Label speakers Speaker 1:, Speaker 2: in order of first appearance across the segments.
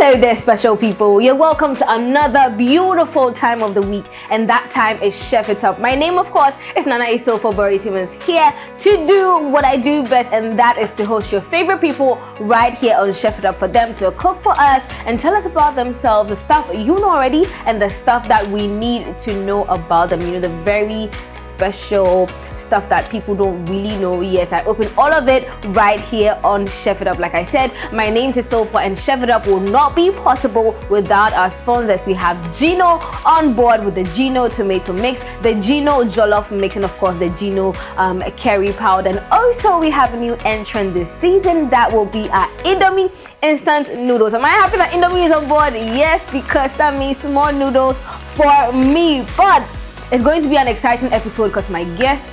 Speaker 1: Hello there, special people. You're welcome to another beautiful time of the week, and that time is Chef It Up. My name, of course, is Nana Essilfua here to do what I do best, and that is to host your favorite people right here on Chef It Up, for them to cook for us and tell us about themselves, the stuff you know already and the stuff that we need to know about them. You know, the very special stuff that people don't really know. Yes, I open all of it right here on Chef It Up. Like I said, my name is Essilfua, and Chef It Up will not be possible without our sponsors. We have Gino on board with the Gino tomato mix, the Gino jollof mix, and of course the Gino curry powder. And also we have a new entrant this season that will be our Indomie instant noodles. Am I happy that Indomie is on board? Yes, because that means more noodles for me. But it's going to be an exciting episode because my guest,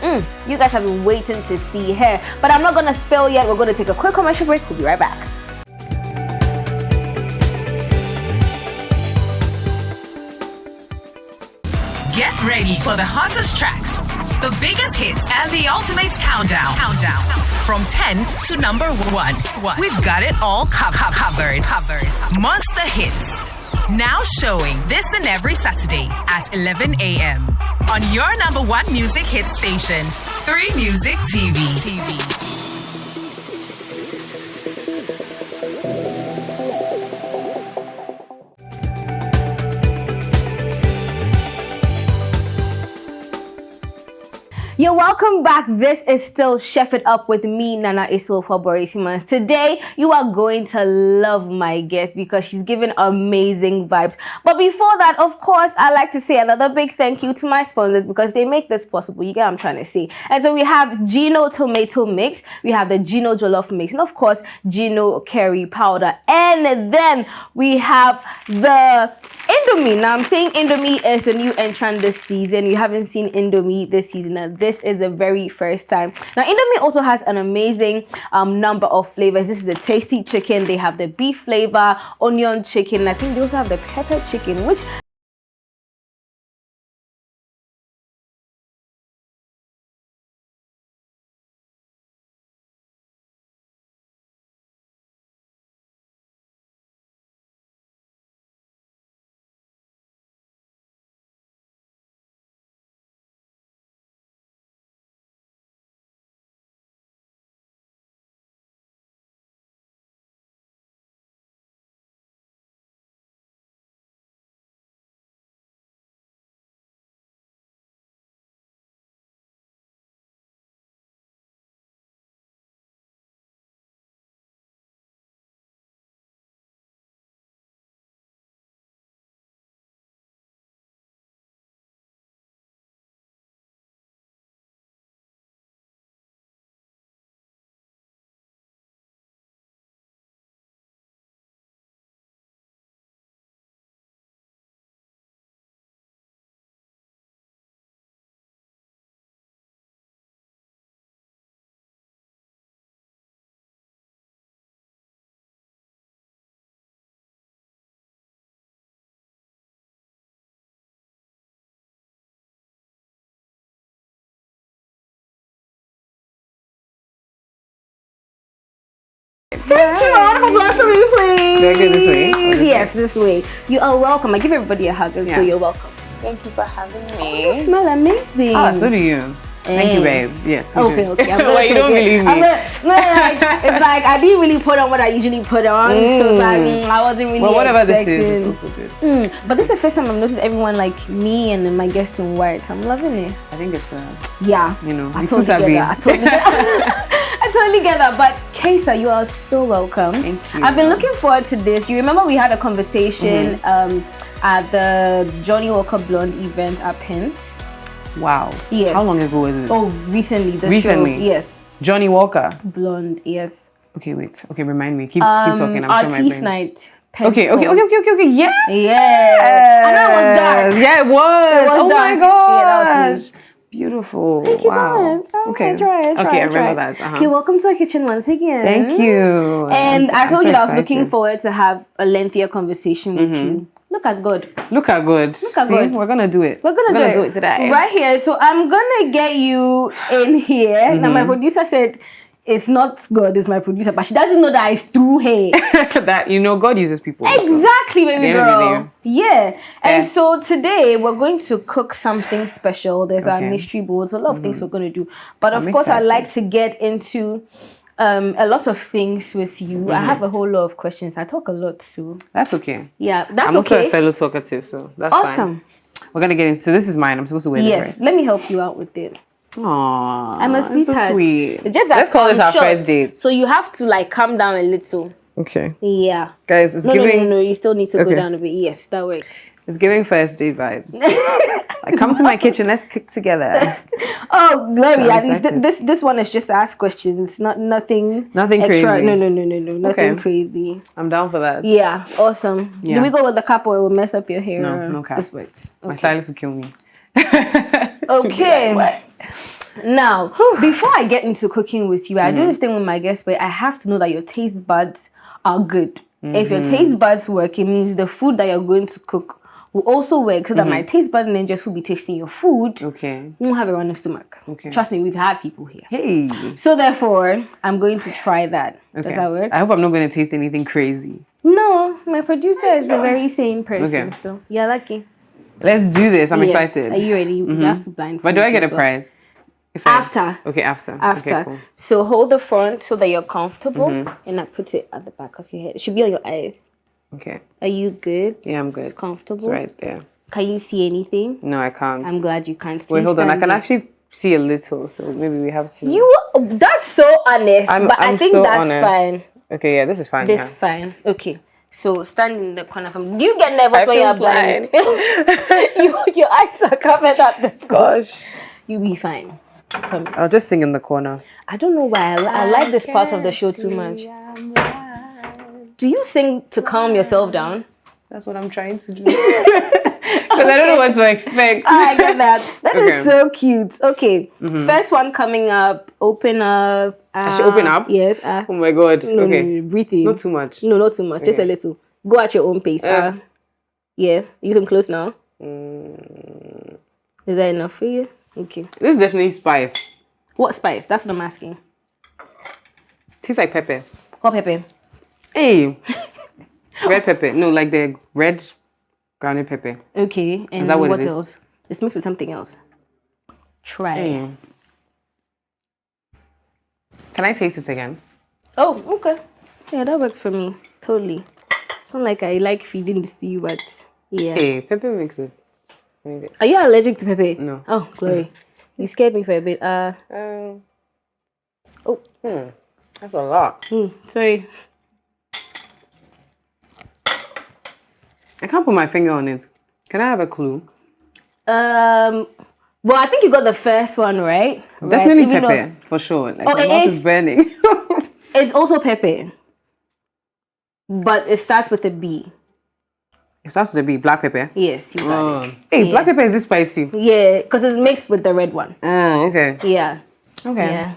Speaker 1: you guys have been waiting to see her. But I'm not going to spill yet. We're going to take a quick commercial break. We'll be right back.
Speaker 2: Get ready for the hottest tracks, the biggest hits, and the ultimate countdown. From 10 to number 1. We've got it all covered. Monster Hits. Now showing this and every Saturday at 11 a.m. on your number 1 music hit station, 3 Music TV.
Speaker 1: You're welcome back. This is still Chef It Up with me, Nana Essilfua. Today, you are going to love my guest because she's giving amazing vibes. But before that, of course, I like to say another big thank you to my sponsors because they make this possible. You get what I'm trying to say. And so we have Gino tomato mix, we have the Gino jollof mix, and of course, Gino curry powder. And then we have the Indomie. Now, I'm saying Indomie is the new entrant this season. You haven't seen Indomie this season, and this is the very first time. Now, Indomie also has an amazing number of flavors. This is the tasty chicken. They have the beef flavor, onion chicken. I think they also have the pepper chicken, which thank you. A round of applause for me, please.
Speaker 3: Do I go this way?
Speaker 1: Yes, this way. You are welcome. I give everybody a hug, and so you're welcome.
Speaker 3: Thank you for having
Speaker 1: Oh,
Speaker 3: me.
Speaker 1: you smell amazing.
Speaker 3: So do you. Thank you, babes. Yes. You
Speaker 1: Okay.
Speaker 3: do.
Speaker 1: I'm gonna
Speaker 3: Well, you don't believe me.
Speaker 1: it's like I didn't really put on what I usually put on, so it's like I wasn't really.
Speaker 3: Well, whatever this
Speaker 1: expecting.
Speaker 3: is also good.
Speaker 1: But this is the first time I've noticed everyone like me and my guests in white. I'm loving it.
Speaker 3: I think it's
Speaker 1: Yeah.
Speaker 3: you know,
Speaker 1: I
Speaker 3: it's
Speaker 1: totally
Speaker 3: so
Speaker 1: get that. I totally get that. But Kaesa, you are so welcome.
Speaker 3: Thank you.
Speaker 1: I've been looking forward to this. You remember we had a conversation at the Johnny Walker Blonde event at Pent.
Speaker 3: Wow.
Speaker 1: Yes.
Speaker 3: How long ago was it?
Speaker 1: Oh, recently.
Speaker 3: Recently?
Speaker 1: Show. Yes.
Speaker 3: Johnny Walker.
Speaker 1: Blonde. Yes.
Speaker 3: Okay, wait. Okay, remind me. Keep talking. I'm
Speaker 1: Artiste night. Pent
Speaker 3: Okay.
Speaker 1: Hall.
Speaker 3: Yeah.
Speaker 1: Yeah. I know it was dark.
Speaker 3: Yeah, it was.
Speaker 1: It was
Speaker 3: oh
Speaker 1: dark.
Speaker 3: my gosh.
Speaker 1: Yeah, that was me.
Speaker 3: Beautiful.
Speaker 1: Thank you
Speaker 3: wow.
Speaker 1: so much. Oh,
Speaker 3: Okay.
Speaker 1: I try.
Speaker 3: I remember that.
Speaker 1: Okay, welcome to our kitchen once again.
Speaker 3: Thank you.
Speaker 1: And I
Speaker 3: I'm
Speaker 1: told
Speaker 3: so
Speaker 1: you that I was looking
Speaker 3: excited.
Speaker 1: forward to have a lengthier conversation with you. Look as good.
Speaker 3: Look how good.
Speaker 1: Look how
Speaker 3: See,
Speaker 1: good.
Speaker 3: We're gonna do it.
Speaker 1: We're gonna
Speaker 3: do it today.
Speaker 1: right here. So I'm gonna get you in here. Now my producer said it's not God, it's my producer, but she doesn't know that it's through her.
Speaker 3: That God uses people.
Speaker 1: Exactly, baby
Speaker 3: At the end of the
Speaker 1: girl.
Speaker 3: day.
Speaker 1: Yeah. And
Speaker 3: Yeah.
Speaker 1: so today we're going to cook something special. There's our
Speaker 3: Okay.
Speaker 1: mystery bowls, a lot of things we're going to do. But of
Speaker 3: I'm
Speaker 1: course, I
Speaker 3: excited.
Speaker 1: like to get into a lot of things with you. I have a whole lot of questions. I talk a lot too.
Speaker 3: That's okay.
Speaker 1: Yeah, that's
Speaker 3: I'm also
Speaker 1: okay.
Speaker 3: a fellow talkative, so that's
Speaker 1: Awesome.
Speaker 3: fine. We're gonna get into. So this is mine. I'm supposed to wear
Speaker 1: Yes,
Speaker 3: this,
Speaker 1: let me help you out with it.
Speaker 3: right? Aww,
Speaker 1: I'm a sweetheart.
Speaker 3: So sweet.
Speaker 1: It's just that
Speaker 3: Let's call this
Speaker 1: I'm
Speaker 3: our
Speaker 1: short,
Speaker 3: first date.
Speaker 1: So you have to like calm down a little.
Speaker 3: Okay,
Speaker 1: Yeah.
Speaker 3: guys, it's
Speaker 1: No,
Speaker 3: giving.
Speaker 1: no. You still need to go
Speaker 3: Okay.
Speaker 1: down a bit. Yes, that works.
Speaker 3: It's giving first date vibes. Like, come to my kitchen. Let's cook together.
Speaker 1: Oh, Glory!
Speaker 3: So
Speaker 1: At least
Speaker 3: excited.
Speaker 1: this one is just ask questions, nothing
Speaker 3: Nothing
Speaker 1: extra.
Speaker 3: crazy.
Speaker 1: No, nothing
Speaker 3: Okay.
Speaker 1: crazy.
Speaker 3: I'm down for that.
Speaker 1: Yeah, awesome.
Speaker 3: Yeah.
Speaker 1: Do we go with the cap or it will mess up your hair?
Speaker 3: No, no cap.
Speaker 1: This works.
Speaker 3: My
Speaker 1: Okay.
Speaker 3: stylist will kill me.
Speaker 1: Okay.
Speaker 3: What?
Speaker 1: Now, before I get into cooking with you, I do this thing with my guests, but I have to know that your taste buds are good. If your taste buds work, it means the food that you're going to cook will also work, so that my taste bud and then just will be tasting your food.
Speaker 3: Okay.
Speaker 1: You won't have a running stomach.
Speaker 3: Okay.
Speaker 1: Trust me, we've had people here.
Speaker 3: Hey.
Speaker 1: So therefore, I'm going to try that.
Speaker 3: Okay.
Speaker 1: Does that work?
Speaker 3: I hope I'm not going to taste anything crazy.
Speaker 1: No, my producer is a very sane person.
Speaker 3: Okay.
Speaker 1: So you're lucky.
Speaker 3: Let's do this. I'm
Speaker 1: Yes.
Speaker 3: excited.
Speaker 1: Are you ready? You have to blindfold.
Speaker 3: But do I get a
Speaker 1: as well.
Speaker 3: prize? If
Speaker 1: After.
Speaker 3: Okay, after.
Speaker 1: After.
Speaker 3: Okay, cool.
Speaker 1: So hold the front so that you're comfortable, and I put it at the back of your head. It should be on your eyes.
Speaker 3: Okay.
Speaker 1: Are you good?
Speaker 3: Yeah, I'm good.
Speaker 1: It's comfortable.
Speaker 3: It's right there.
Speaker 1: Can you see anything?
Speaker 3: No, I can't.
Speaker 1: I'm glad you can't.
Speaker 3: Wait,
Speaker 1: Please
Speaker 3: hold on. I
Speaker 1: stand
Speaker 3: can
Speaker 1: there.
Speaker 3: actually see a little, so maybe we have to.
Speaker 1: That's so honest, but I
Speaker 3: I'm
Speaker 1: think
Speaker 3: so
Speaker 1: that's
Speaker 3: honest.
Speaker 1: fine.
Speaker 3: Okay, yeah, this is fine.
Speaker 1: This
Speaker 3: yeah.
Speaker 1: fine. Okay. So stand in the corner from. Do you get nervous
Speaker 3: I
Speaker 1: when
Speaker 3: feel
Speaker 1: you're blind? Your eyes are covered at this point.
Speaker 3: Gosh.
Speaker 1: You'll be fine. I promise.
Speaker 3: I'll just sing in the corner.
Speaker 1: I don't know why I like this part of the show too much. Do you sing to calm yourself down?
Speaker 3: That's what I'm trying to do. Because I don't know what to expect.
Speaker 1: I get that. That is
Speaker 3: Okay.
Speaker 1: so cute. Okay. First one coming up. Open up.
Speaker 3: I should open up?
Speaker 1: Yes.
Speaker 3: Oh my god.
Speaker 1: No,
Speaker 3: Okay.
Speaker 1: no, breathe in.
Speaker 3: Not too much.
Speaker 1: No, not too much. Just a little. Go at your own pace. Yeah. You can close now. Is that enough for you? Okay.
Speaker 3: This is definitely spice.
Speaker 1: What spice? That's what I'm asking.
Speaker 3: Tastes like pepper.
Speaker 1: What pepper?
Speaker 3: Hey. Red pepper. No, like the red grounded pepper.
Speaker 1: Okay. And
Speaker 3: that what
Speaker 1: what
Speaker 3: it is?
Speaker 1: else? It's mixed with something else. Try.
Speaker 3: Hey. Can I taste it again?
Speaker 1: Oh, okay. Yeah, that works for me. Totally. It's not like I like feeding this to you, but yeah.
Speaker 3: Hey, pepper mixed with.
Speaker 1: Are you allergic to pepper?
Speaker 3: No.
Speaker 1: Oh, Glory. You scared me for a bit.
Speaker 3: Oh. That's a lot.
Speaker 1: Sorry.
Speaker 3: I can't put my finger on it. Can I have a clue?
Speaker 1: Well, I think you got the first one right.
Speaker 3: It's definitely
Speaker 1: Even though
Speaker 3: pepper, for sure. Like,
Speaker 1: Oh,
Speaker 3: my
Speaker 1: it
Speaker 3: mouth
Speaker 1: is?
Speaker 3: is burning.
Speaker 1: It's also pepper, but it starts with a B.
Speaker 3: It starts with a B, black pepper.
Speaker 1: Yes, you got it.
Speaker 3: Hey,
Speaker 1: Yeah.
Speaker 3: black pepper is this spicy?
Speaker 1: Yeah, because it's mixed with the red one.
Speaker 3: Okay.
Speaker 1: Yeah.
Speaker 3: Okay.
Speaker 1: Yeah.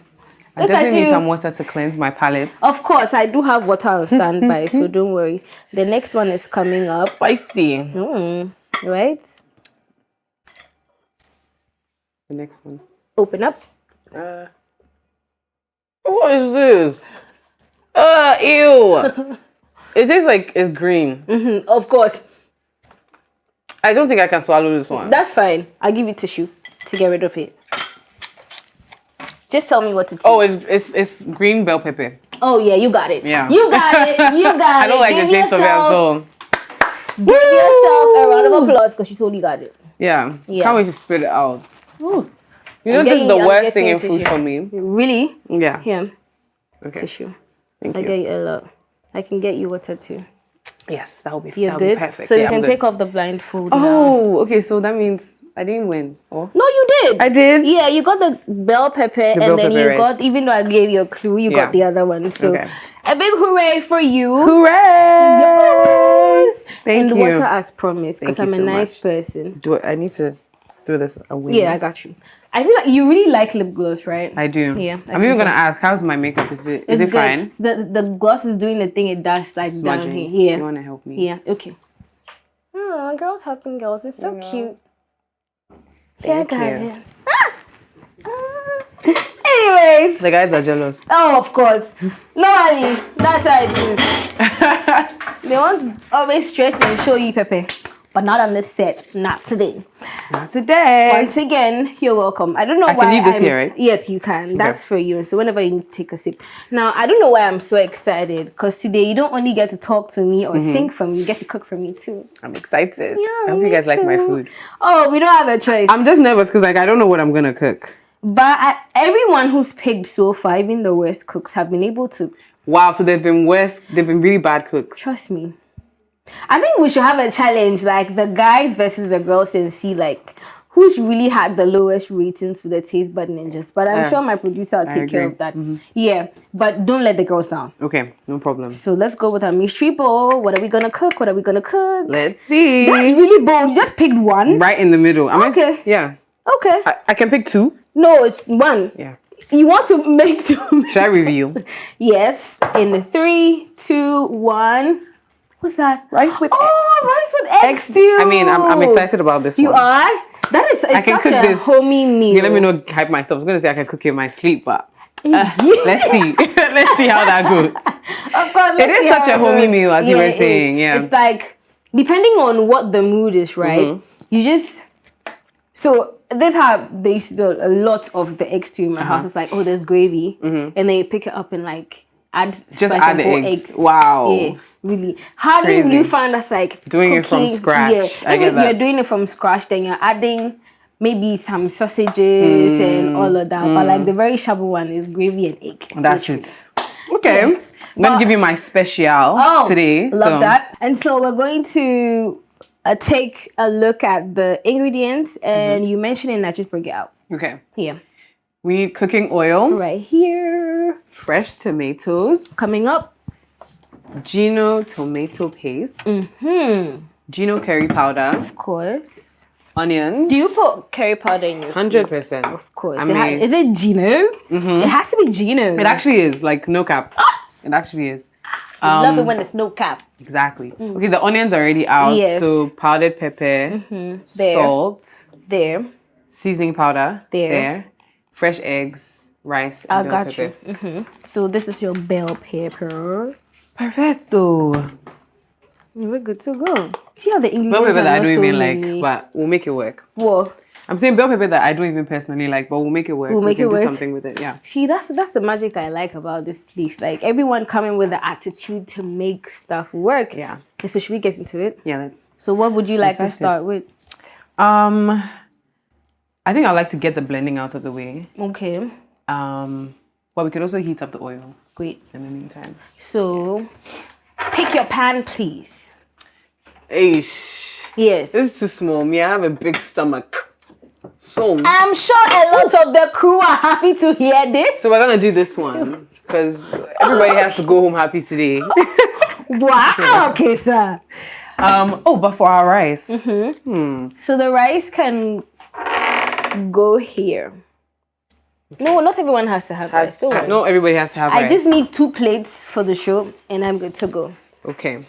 Speaker 3: I
Speaker 1: Look at
Speaker 3: definitely need
Speaker 1: you.
Speaker 3: some water to cleanse my palate.
Speaker 1: Of course, I do have water on standby, so don't worry. The next one is coming up.
Speaker 3: Spicy.
Speaker 1: Right?
Speaker 3: The next one.
Speaker 1: Open up.
Speaker 3: What is this? Ew. It tastes like it's green.
Speaker 1: Of course.
Speaker 3: I don't think I can swallow this one.
Speaker 1: That's fine. I'll give you tissue to get rid of it. Just tell me what it is.
Speaker 3: Oh, it's green bell pepper.
Speaker 1: Oh, yeah, you got it.
Speaker 3: Yeah.
Speaker 1: You got it. You got
Speaker 3: I don't
Speaker 1: it.
Speaker 3: like
Speaker 1: Give
Speaker 3: the taste of it at all.
Speaker 1: Give yourself a round of applause because you totally got it.
Speaker 3: Yeah.
Speaker 1: Yeah.
Speaker 3: Can't wait to spit it out. Ooh. You know,
Speaker 1: I'm
Speaker 3: this is the
Speaker 1: getting- I'm
Speaker 3: worst thing in
Speaker 1: getting
Speaker 3: food
Speaker 1: tissue.
Speaker 3: for me.
Speaker 1: Really?
Speaker 3: Yeah.
Speaker 1: Here,
Speaker 3: Okay.
Speaker 1: tissue.
Speaker 3: Thank
Speaker 1: I
Speaker 3: you.
Speaker 1: get you a lot. I can get you water too.
Speaker 3: Yes, that would be,
Speaker 1: You're
Speaker 3: that would
Speaker 1: good?
Speaker 3: be perfect.
Speaker 1: So
Speaker 3: Yeah,
Speaker 1: you
Speaker 3: I'm
Speaker 1: can
Speaker 3: good.
Speaker 1: take off the blindfold now.
Speaker 3: Oh, okay. So that means I didn't win. Oh,
Speaker 1: No, you did.
Speaker 3: I did.
Speaker 1: Yeah, you got the bell pepper, and
Speaker 3: bell
Speaker 1: then
Speaker 3: pepper,
Speaker 1: you
Speaker 3: right.
Speaker 1: got, even though I gave you a clue, you
Speaker 3: Yeah.
Speaker 1: got the other one. So
Speaker 3: Okay.
Speaker 1: a big hooray for you.
Speaker 3: Hooray!
Speaker 1: Yes.
Speaker 3: Thank
Speaker 1: and
Speaker 3: you.
Speaker 1: water as promised, because
Speaker 3: Thank
Speaker 1: I'm
Speaker 3: you
Speaker 1: a
Speaker 3: so
Speaker 1: nice
Speaker 3: much.
Speaker 1: person.
Speaker 3: I need to throw this away?
Speaker 1: Yeah, I got you. I feel like you really like lip gloss, right?
Speaker 3: I do.
Speaker 1: Yeah, I
Speaker 3: I'm
Speaker 1: can
Speaker 3: even gonna
Speaker 1: tell.
Speaker 3: ask, how's my makeup? Is it
Speaker 1: It's
Speaker 3: it
Speaker 1: good.
Speaker 3: fine?
Speaker 1: So the gloss is doing the thing it does, like down
Speaker 3: Smudging.
Speaker 1: here. Yeah.
Speaker 3: You wanna help me?
Speaker 1: Yeah, okay. Oh, girls helping girls. It's so cute. Yeah, I
Speaker 3: Thank
Speaker 1: got
Speaker 3: you.
Speaker 1: it. Anyways.
Speaker 3: The guys are jealous.
Speaker 1: Oh, of course. Normally, that's how it is. They want to always stress and show you Pepe. But not on this set. Not today.
Speaker 3: Not today.
Speaker 1: Once again, you're welcome. I don't know
Speaker 3: I
Speaker 1: why.
Speaker 3: can leave this here, right?
Speaker 1: Yes, you can. That's for you. So whenever you take a sip. Now, I don't know why I'm so excited. Because today you don't only get to talk to me or sing for me. You get to cook for me too.
Speaker 3: I'm excited.
Speaker 1: Yeah,
Speaker 3: I hope you
Speaker 1: me
Speaker 3: guys like my
Speaker 1: too.
Speaker 3: food.
Speaker 1: Oh, we don't have a choice.
Speaker 3: I'm just nervous because like I don't know what I'm gonna cook.
Speaker 1: But everyone who's picked so far, even the worst cooks, have been able to.
Speaker 3: Wow, so they've been worse. They've been really bad cooks.
Speaker 1: Trust me. I think we should have a challenge, like the guys versus the girls, and see like who's really had the lowest ratings with the taste bud ninjas. But I'm sure my producer will take care of that. Yeah, but don't let the girls down.
Speaker 3: Okay, no problem.
Speaker 1: So let's go with our mystery bowl. What are we gonna cook? What are we gonna cook?
Speaker 3: Let's see.
Speaker 1: That's really bold. You just picked one.
Speaker 3: Right in the middle.
Speaker 1: Okay.
Speaker 3: Yeah.
Speaker 1: Okay.
Speaker 3: I can pick two.
Speaker 1: No, it's one.
Speaker 3: Yeah.
Speaker 1: You want to make two?
Speaker 3: Should I reveal?
Speaker 1: Yes. In 3, 2, 1. What's that?
Speaker 3: Rice with
Speaker 1: rice with egg stew.
Speaker 3: I mean, I'm excited about this
Speaker 1: You
Speaker 3: one.
Speaker 1: are? That is
Speaker 3: I can
Speaker 1: such
Speaker 3: cook
Speaker 1: a
Speaker 3: this.
Speaker 1: homey meal.
Speaker 3: Okay, let me not hype myself. I was gonna say I can cook in my sleep, but let's see. Let's see how that goes.
Speaker 1: Of course,
Speaker 3: It is such a homey meal, as you were
Speaker 1: it
Speaker 3: saying.
Speaker 1: is.
Speaker 3: Yeah.
Speaker 1: It's like, depending on what the mood is, right? You just... So, this how they used to do a lot of the egg stew in my house. It's like, oh, there's gravy. And then you pick it up and like...
Speaker 3: Just add the eggs. Wow.
Speaker 1: Yeah, really. Hardly will you find us like
Speaker 3: doing it from
Speaker 1: cooking-
Speaker 3: scratch.
Speaker 1: Yeah,
Speaker 3: I get
Speaker 1: if
Speaker 3: that.
Speaker 1: you're doing it from scratch, then you're adding maybe some sausages and all of that. But like the very shabby one is gravy and egg.
Speaker 3: That's
Speaker 1: literally.
Speaker 3: it. Okay. I'm gonna give you my special today.
Speaker 1: Love that. And so we're going to take a look at the ingredients, and you mentioned it, and I just bring it out.
Speaker 3: Okay.
Speaker 1: Here,
Speaker 3: We need cooking oil,
Speaker 1: right here.
Speaker 3: fresh tomatoes,
Speaker 1: Coming up.
Speaker 3: Gino tomato paste, Gino curry powder,
Speaker 1: Of course.
Speaker 3: onions.
Speaker 1: Do you put curry powder in your food?
Speaker 3: 100%.
Speaker 1: Of course.
Speaker 3: I mean,
Speaker 1: Is it Gino? It has to be Gino.
Speaker 3: it actually is, like, no cap. It actually is.
Speaker 1: Love it when it's no cap.
Speaker 3: Exactly. Okay, the onions are already out.
Speaker 1: Yes.
Speaker 3: So powdered pepper,
Speaker 1: There.
Speaker 3: salt,
Speaker 1: There.
Speaker 3: seasoning powder.
Speaker 1: There.
Speaker 3: Fresh eggs, rice, and
Speaker 1: I
Speaker 3: bell
Speaker 1: got
Speaker 3: pepper.
Speaker 1: you. So this is your bell pepper.
Speaker 3: Perfecto.
Speaker 1: We're good to go. See how the
Speaker 3: Bell
Speaker 1: ingredients
Speaker 3: pepper
Speaker 1: are
Speaker 3: that I
Speaker 1: not
Speaker 3: don't
Speaker 1: so
Speaker 3: even
Speaker 1: many.
Speaker 3: like, but we'll make it work.
Speaker 1: Whoa.
Speaker 3: I'm saying bell pepper that I don't even personally like, but we'll make it work.
Speaker 1: We'll make
Speaker 3: we can
Speaker 1: it work.
Speaker 3: do something with it. Yeah.
Speaker 1: See, that's the magic I like about this place. Like everyone coming with the attitude to make stuff work.
Speaker 3: Yeah.
Speaker 1: Okay, so should we get into it?
Speaker 3: Yeah. Let's.
Speaker 1: So what would you like to
Speaker 3: Excited.
Speaker 1: start with?
Speaker 3: I think I'd like to get the blending out of the way.
Speaker 1: Okay.
Speaker 3: But we could also heat up the oil
Speaker 1: Great.
Speaker 3: in the meantime.
Speaker 1: So pick your pan, please.
Speaker 3: Aish.
Speaker 1: Yes.
Speaker 3: This is too small. Me, I have a big stomach. So.
Speaker 1: I'm sure a lot of the crew are happy to hear this.
Speaker 3: So we're gonna do this one because everybody has to go home happy today.
Speaker 1: Wow, Kaesa.
Speaker 3: But for our rice,
Speaker 1: So the rice can go here. No, not everyone has to have rice. Don't worry.
Speaker 3: no, everybody has to have
Speaker 1: I
Speaker 3: rice.
Speaker 1: just need 2 plates for the show, and I'm good to go.
Speaker 3: Okay.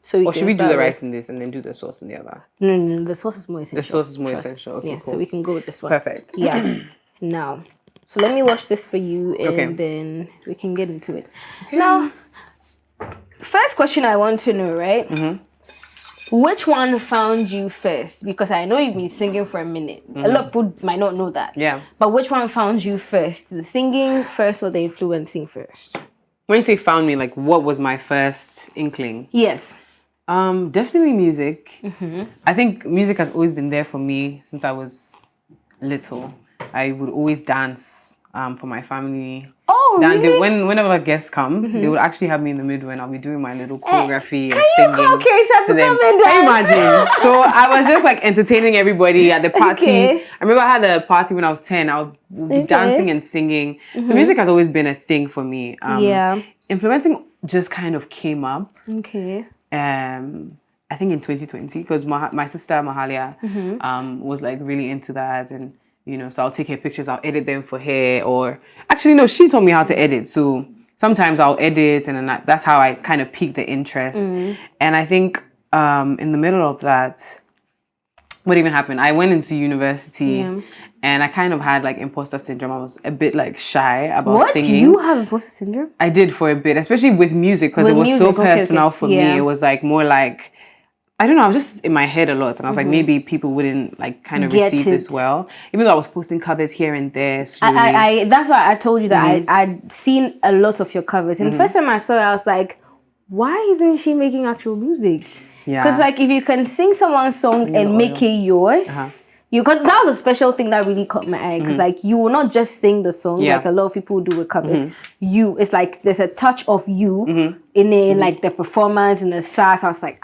Speaker 1: So we
Speaker 3: Or
Speaker 1: can
Speaker 3: should we do
Speaker 1: start
Speaker 3: the
Speaker 1: with-
Speaker 3: rice in this and then do the sauce in the other?
Speaker 1: No, the sauce is more essential.
Speaker 3: The sauce is more
Speaker 1: Trust.
Speaker 3: essential. Okay,
Speaker 1: Yeah, so
Speaker 3: cool.
Speaker 1: we can go with this one.
Speaker 3: Perfect.
Speaker 1: Yeah. Now, so let me wash this for you, and
Speaker 3: Okay.
Speaker 1: then we can get into it. Now, first question I want to know, right? Which one found you first? Because I know you've been singing for a minute. A lot of people might not know that.
Speaker 3: Yeah.
Speaker 1: But which one found you first? The singing first or the influencing first?
Speaker 3: When you say found me, like what was my first inkling?
Speaker 1: Yes.
Speaker 3: Definitely music. I think music has always been there for me since I was little. I would always dance for my family.
Speaker 1: Oh, really?
Speaker 3: Whenever guests come, they would actually have me in the middle and I'll be doing my little choreography and
Speaker 1: Can you
Speaker 3: singing.
Speaker 1: call Kaesa to
Speaker 3: them.
Speaker 1: come and
Speaker 3: Can you
Speaker 1: dance?
Speaker 3: imagine? So I was just like entertaining everybody at the party.
Speaker 1: Okay.
Speaker 3: I remember I had a party when I was 10. I would be dancing and singing. So music has always been a thing for me.
Speaker 1: Yeah.
Speaker 3: Influencing just kind of came up.
Speaker 1: Okay.
Speaker 3: I think in 2020 because my sister Mahalia was like really into that, and so I'll take her pictures, I'll edit them for her, or actually no, she taught me how to edit, so sometimes I'll edit, and then that's how I kind of piqued the interest. And I think in the middle of that, what even happened, I went into university and I kind of had like imposter syndrome. I was a bit like shy about
Speaker 1: What?
Speaker 3: singing.
Speaker 1: You have imposter syndrome?
Speaker 3: I did for a bit, especially with music, because it
Speaker 1: With
Speaker 3: was so
Speaker 1: music, okay,
Speaker 3: personal
Speaker 1: okay.
Speaker 3: for me.
Speaker 1: Yeah.
Speaker 3: It was like more like, I don't know, I was just in my head a lot, and I was like, maybe people wouldn't like kind of
Speaker 1: Get
Speaker 3: receive this
Speaker 1: it.
Speaker 3: well, even though I was posting covers here and there slowly.
Speaker 1: I that's why I told you that I'd seen a lot of your covers. And the first time I saw it, I was like, why isn't she making actual music?
Speaker 3: Yeah.
Speaker 1: Because like if you can sing someone's song and make it yours, because that was a special thing that really caught my eye. Because like you will not just sing the song like a lot of people do with covers. It's like there's a touch of you in it, in like the performance and the sass. I was like,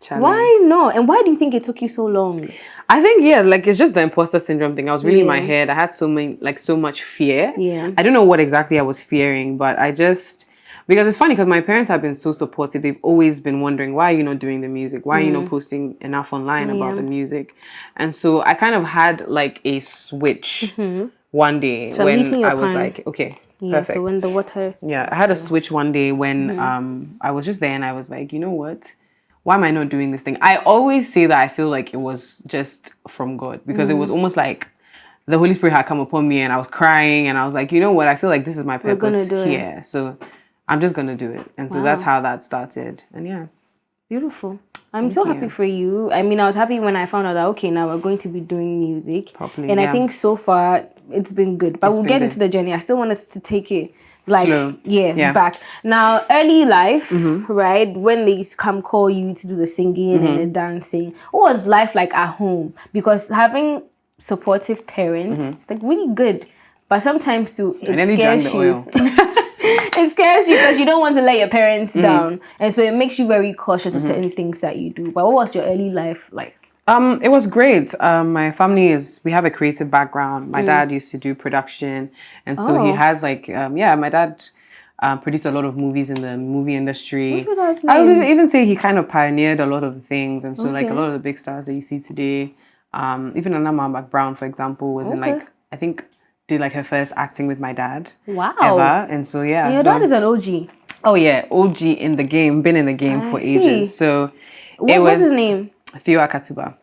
Speaker 1: why not? And why do you think it took you so long?
Speaker 3: I think like it's just the imposter syndrome thing. I was really in my head. I had so much fear.
Speaker 1: Yeah.
Speaker 3: I don't know what exactly I was fearing, but because it's funny because my parents have been so supportive. They've always been wondering, why are you not doing the music? Why are you not posting enough online about the music? And so I kind of had like a switch one day
Speaker 1: So
Speaker 3: when
Speaker 1: I
Speaker 3: was like, okay,
Speaker 1: yeah,
Speaker 3: perfect.
Speaker 1: so when the water...
Speaker 3: Yeah, I had a switch one day when I was just there and I was like, you know what? Why am I not doing this thing? I always say that I feel like it was just from God, because it was almost like the Holy Spirit had come upon me and I was crying and I was like, you know what? I feel like this is my purpose here. So I'm just going to do it. And so that's how that started. And yeah.
Speaker 1: Beautiful. I'm so happy for you. I mean, I was happy when I found out that, okay, now we're going to be doing music.
Speaker 3: Properly,
Speaker 1: and I think so far it's been good. But we'll get into the journey. I still want us to take it like
Speaker 3: slow.
Speaker 1: Back. Now, early life, right? When they used to come call you to do the singing and the dancing, what was life like at home? Because having supportive parents, it's like really good. But sometimes too, it scares you. It scares you because you don't want to let your parents down. And so it makes you very cautious of certain things that you do. But what was your early life like?
Speaker 3: It was great. My family we have a creative background. My dad used to do production. And so he has like, my dad produced a lot of movies in the movie industry.
Speaker 1: What's your dad's
Speaker 3: I
Speaker 1: name?
Speaker 3: would even say he kind of pioneered a lot of things. And so like a lot of the big stars that you see today, even Anna Brown, for example, was in like, I think, did like her first acting with my dad.
Speaker 1: Wow.
Speaker 3: Ever. And so
Speaker 1: Your dad is an OG.
Speaker 3: Oh yeah, OG in the game, been in the game for ages. So
Speaker 1: what's his name?
Speaker 3: Theo Akatuba.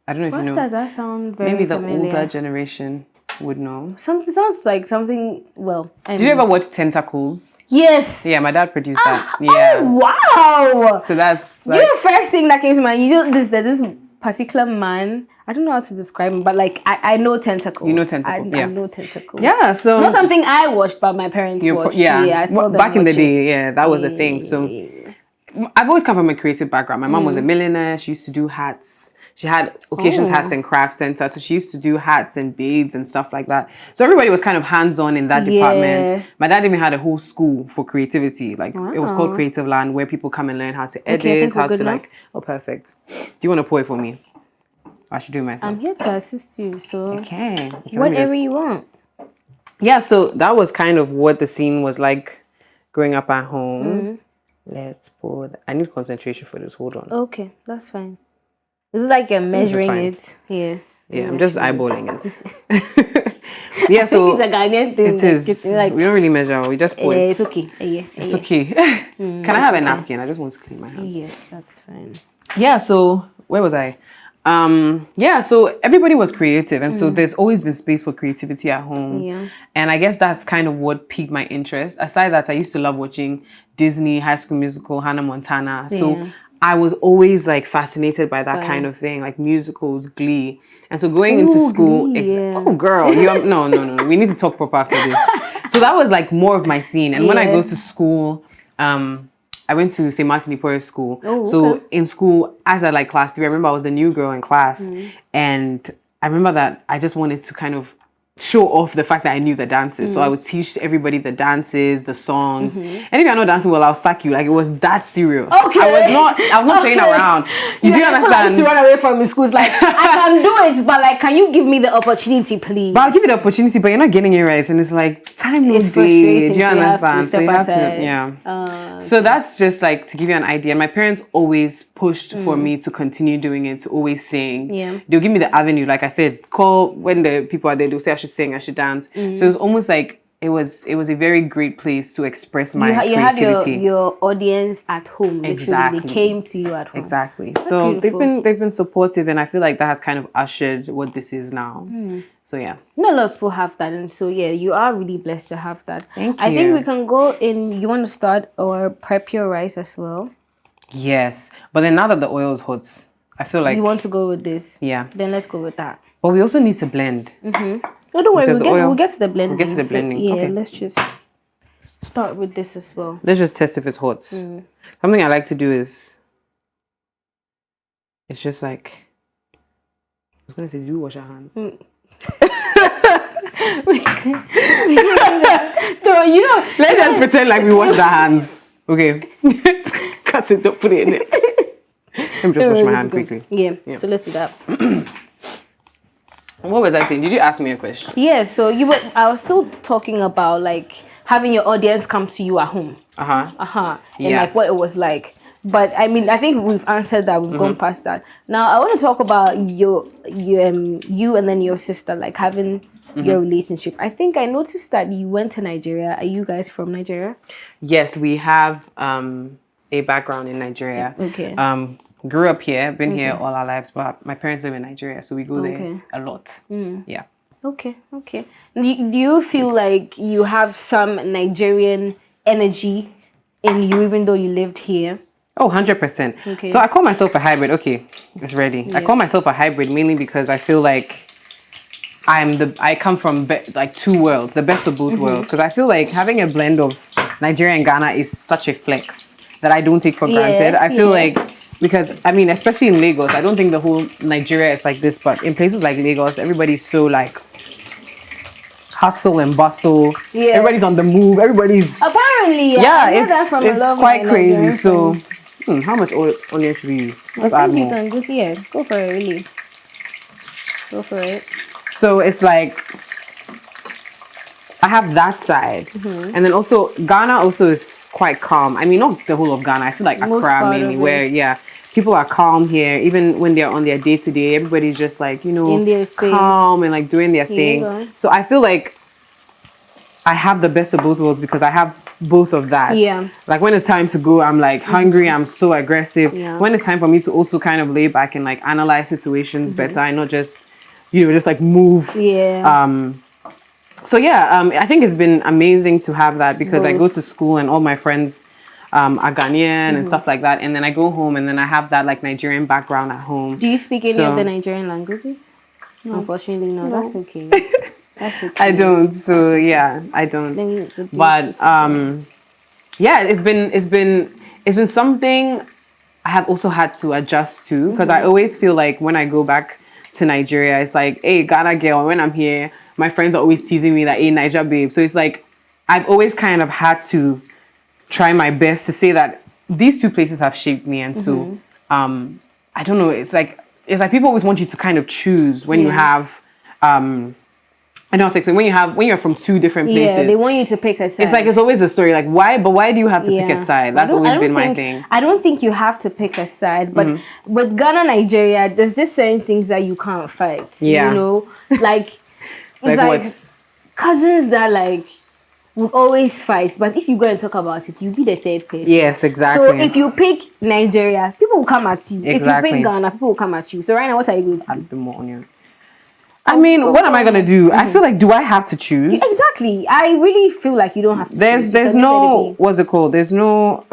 Speaker 3: I don't know if you know.
Speaker 1: Does that sound very
Speaker 3: Maybe the
Speaker 1: familiar?
Speaker 3: older generation would know.
Speaker 1: Sounds like something, well...
Speaker 3: Did you ever watch Tentacles?
Speaker 1: Yes!
Speaker 3: Yeah, my dad produced that. Yeah.
Speaker 1: Oh, wow!
Speaker 3: So that's like...
Speaker 1: You know the first thing that came to mind? There's this particular man, I don't know how to describe him, but like, I know Tentacles.
Speaker 3: You know Tentacles,
Speaker 1: I know Tentacles.
Speaker 3: Yeah, so...
Speaker 1: Not something I watched, but my parents watched.
Speaker 3: Yeah,
Speaker 1: I saw them
Speaker 3: back in the
Speaker 1: watch
Speaker 3: day, that was the thing. So I've always come from a creative background. My mom was a milliner. She used to do hats. She had occasions hats and craft center. So she used to do hats and beads and stuff like that. So everybody was kind of hands-on in that department. My dad even had a whole school for creativity. Like it was called Creative Land, where people come and learn how to edit, how to like... Oh, perfect. Do you want to pour it for me? I should do it myself.
Speaker 1: I'm here to assist you, so...
Speaker 3: Okay.
Speaker 1: Whatever you want.
Speaker 3: Yeah, so that was kind of what the scene was like growing up at home. Let's pour I need concentration for this. Hold on.
Speaker 1: Okay, that's fine. It's like you're measuring it. Yeah.
Speaker 3: Yeah, I'm just eyeballing it. Yeah, so
Speaker 1: it's a Ghanaian thing.
Speaker 3: it is. Like, we don't really measure. We just pour it.
Speaker 1: It's okay.
Speaker 3: It's okay. Can I have a napkin? I just want to clean my hands.
Speaker 1: Yeah, that's fine.
Speaker 3: Yeah, so where was I? So everybody was creative, and so there's always been space for creativity at home.
Speaker 1: Yeah.
Speaker 3: And I guess that's kind of what piqued my interest. Aside that, I used to love watching Disney, High School Musical, Hannah Montana. So I was always like fascinated by that kind of thing, like musicals, Glee. And so going into school, oh girl, no. We need to talk proper after this. So that was like more of my scene. And when I go to school, I went to St. Martin de Porres school. So in school, as I like class 3, I remember I was the new girl in class. And I remember that I just wanted to kind of show off the fact that I knew the dances. So I would teach everybody the dances, the songs. And if you're not dancing well, I'll sack you. Like, it was that serious.
Speaker 1: Okay.
Speaker 3: I was not playing around. You do understand?
Speaker 1: I used to run away from school. It's like, I can do it, but like, can you give me the opportunity, please?
Speaker 3: But I'll give you the opportunity, but you're not getting it right. And it's like, time no day. Do you understand? So you have to, so that's just like to give you an idea. My parents always pushed for me to continue doing it, to always sing. They'll give me the avenue. Like I said, call when the people are there, they'll say I should sing, I should dance. So it was almost like it was a very great place to express my creativity.
Speaker 1: You had your audience at home. Literally. They came to you at home.
Speaker 3: Exactly. That's so beautiful. they've been supportive, and I feel like that has kind of ushered what this is now. So yeah.
Speaker 1: Not a lot of people have that, and so yeah, you are really blessed to have that.
Speaker 3: Thank
Speaker 1: I think
Speaker 3: you.
Speaker 1: we can go in. You want to start or prep your rice as well?
Speaker 3: Yes, but then now that the oil is hot, I feel like
Speaker 1: You want to go with this?
Speaker 3: yeah.
Speaker 1: Then let's go with that.
Speaker 3: But we also need to blend.
Speaker 1: No, don't worry.
Speaker 3: Because
Speaker 1: We'll get to the blending.
Speaker 3: We'll get to the blending.
Speaker 1: Yeah,
Speaker 3: Okay.
Speaker 1: let's just start with this as well.
Speaker 3: Let's just test if it's hot. Something I like to do is, it's just like, I was gonna say, do wash your hands.
Speaker 1: No, you know.
Speaker 3: Let's just pretend like we wash our hands. Okay. Cut it, don't put it in it. Let me just wash my hand quickly.
Speaker 1: Yeah, so let's do that.
Speaker 3: What was I saying? Did you ask me a question?
Speaker 1: Yeah, so I was still talking about like having your audience come to you at home. And
Speaker 3: Yeah.
Speaker 1: like what it was like. But I mean, I think we've answered that. We've gone past that. Now I want to talk about you and then your sister, like having your relationship. I think I noticed that you went to Nigeria. Are you guys from Nigeria?
Speaker 3: Yes, we have a background in Nigeria.
Speaker 1: Okay.
Speaker 3: Grew up here, been here all our lives, but my parents live in Nigeria, so we go there a lot. Yeah.
Speaker 1: Okay. Do you feel like you have some Nigerian energy in you, even though you lived here?
Speaker 3: Oh, 100%.
Speaker 1: Okay.
Speaker 3: So I call myself a hybrid. Okay, it's ready. I call myself a hybrid mainly because I feel like I come from like two worlds, the best of both worlds. Because I feel like having a blend of Nigeria and Ghana is such a flex that I don't take for granted. I feel like, because I mean, especially in Lagos, I don't think the whole Nigeria is like this, but in places like Lagos, everybody's so like hustle and bustle. Yeah. Everybody's on the move. Everybody's
Speaker 1: apparently.
Speaker 3: It's quite crazy. So, how much onion should we use? Let's add more.
Speaker 1: Go for it, really. Go for it.
Speaker 3: So it's like I have that side, and then also Ghana also is quite calm. I mean, not the whole of Ghana. I feel like Accra mainly, where people are calm here. Even when they're on their day to day, everybody's just like
Speaker 1: in their space,
Speaker 3: calm and like doing their thing. So I feel like I have the best of both worlds because I have both of that. Yeah. Like when it's time to go, I'm like hungry. I'm so aggressive. Yeah. When it's time for me to also kind of lay back and like analyze situations better and not just just like move. Yeah. So I think it's been amazing to have that because I go to school and all my friends are Ghanaian and stuff like that, and then I go home and then I have that like Nigerian background at home.
Speaker 1: Do you speak any of the Nigerian languages? No. Unfortunately, no. That's okay. That's okay.
Speaker 3: I don't. So I don't. But it's been something I have also had to adjust to because I always feel like when I go back to Nigeria, it's like, hey, Ghana girl. When I'm here, my friends are always teasing me that, hey, Niger babe. So it's like I've always kind of had to try my best to say that these two places have shaped me, and so I don't know. It's like people always want you to kind of choose when you have I know it's like when you're from two different places. Yeah,
Speaker 1: they want you to pick a side.
Speaker 3: It's like it's always a story. Like why do you have to pick a side? That's always been my thing.
Speaker 1: I don't think you have to pick a side, but with Ghana, Nigeria, there's just certain things that you can't fight. Yeah. You know, like it's cousins that like would always fight, but if you go and talk about it, you'll be the third person.
Speaker 3: Yes, exactly.
Speaker 1: So if you pick Nigeria, people will come at you. Exactly. If you pick Ghana, people will come at you. So right now, what are you going to do?
Speaker 3: Add the more onion. I mean, what am I gonna do? I feel like, do I have to choose?
Speaker 1: Exactly. I really feel like you don't have to choose.
Speaker 3: There's no, what's it called? There's no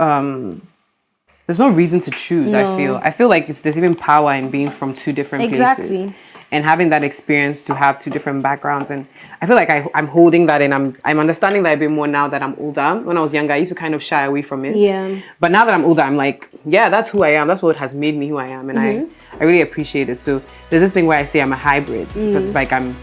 Speaker 3: reason to choose. No. I feel like there's even power in being from two different places and having that experience to have two different backgrounds. And I feel like I'm holding that, and I'm understanding that a bit more now that I'm older. When I was younger, I used to kind of shy away from it. Yeah. But now that I'm older, I'm like, yeah, that's who I am. That's what has made me who I am, and I really appreciate it. So there's this thing where I say I'm a hybrid because it's like I'm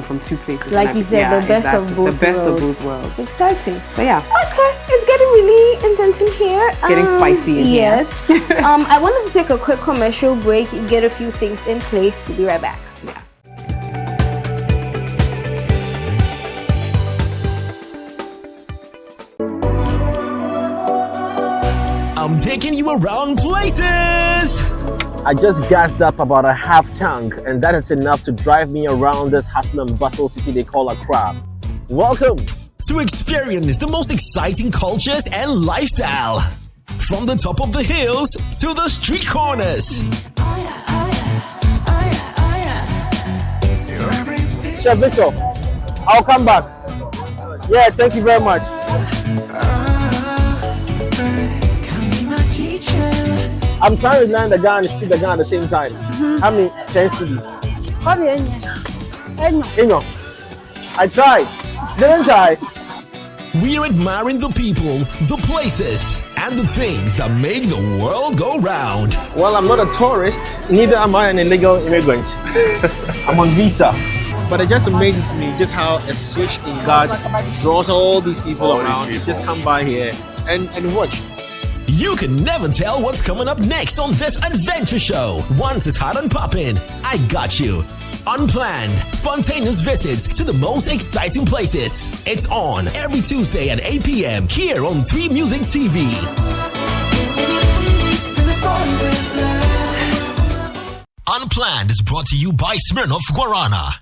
Speaker 3: from two places.
Speaker 1: Like you said, the best of both worlds.
Speaker 3: The best of both worlds.
Speaker 1: Exciting.
Speaker 3: So yeah.
Speaker 1: Okay, it's getting really intense in here.
Speaker 3: It's getting spicy in here.
Speaker 1: Yes. I want us to take a quick commercial break, get a few things in place. We'll be right back.
Speaker 3: Yeah.
Speaker 4: I'm taking you around places.
Speaker 5: I just gassed up about a half tank, and that is enough to drive me around this hustle and bustle city they call Accra. Welcome
Speaker 4: to experience the most exciting cultures and lifestyle. From the top of the hills to the street corners.
Speaker 5: Chef Victor, I'll come back. Yeah, thank you very much. I'm trying to land the gun and speak the gun at the same time. How many 10 cities? I tried, didn't I?
Speaker 4: We're admiring the people, the places, and the things that make the world go round.
Speaker 5: Well, I'm not a tourist, neither am I an illegal immigrant. I'm on visa. But it just amazes me just how a switch in God draws all these people around to just come by here and watch.
Speaker 4: You can never tell what's coming up next on this adventure show. Once it's hot and poppin', I got you. Unplanned, spontaneous visits to the most exciting places. It's on every Tuesday at 8 p.m. here on 3 Music TV. Unplanned is brought to you by Smirnoff Guarana.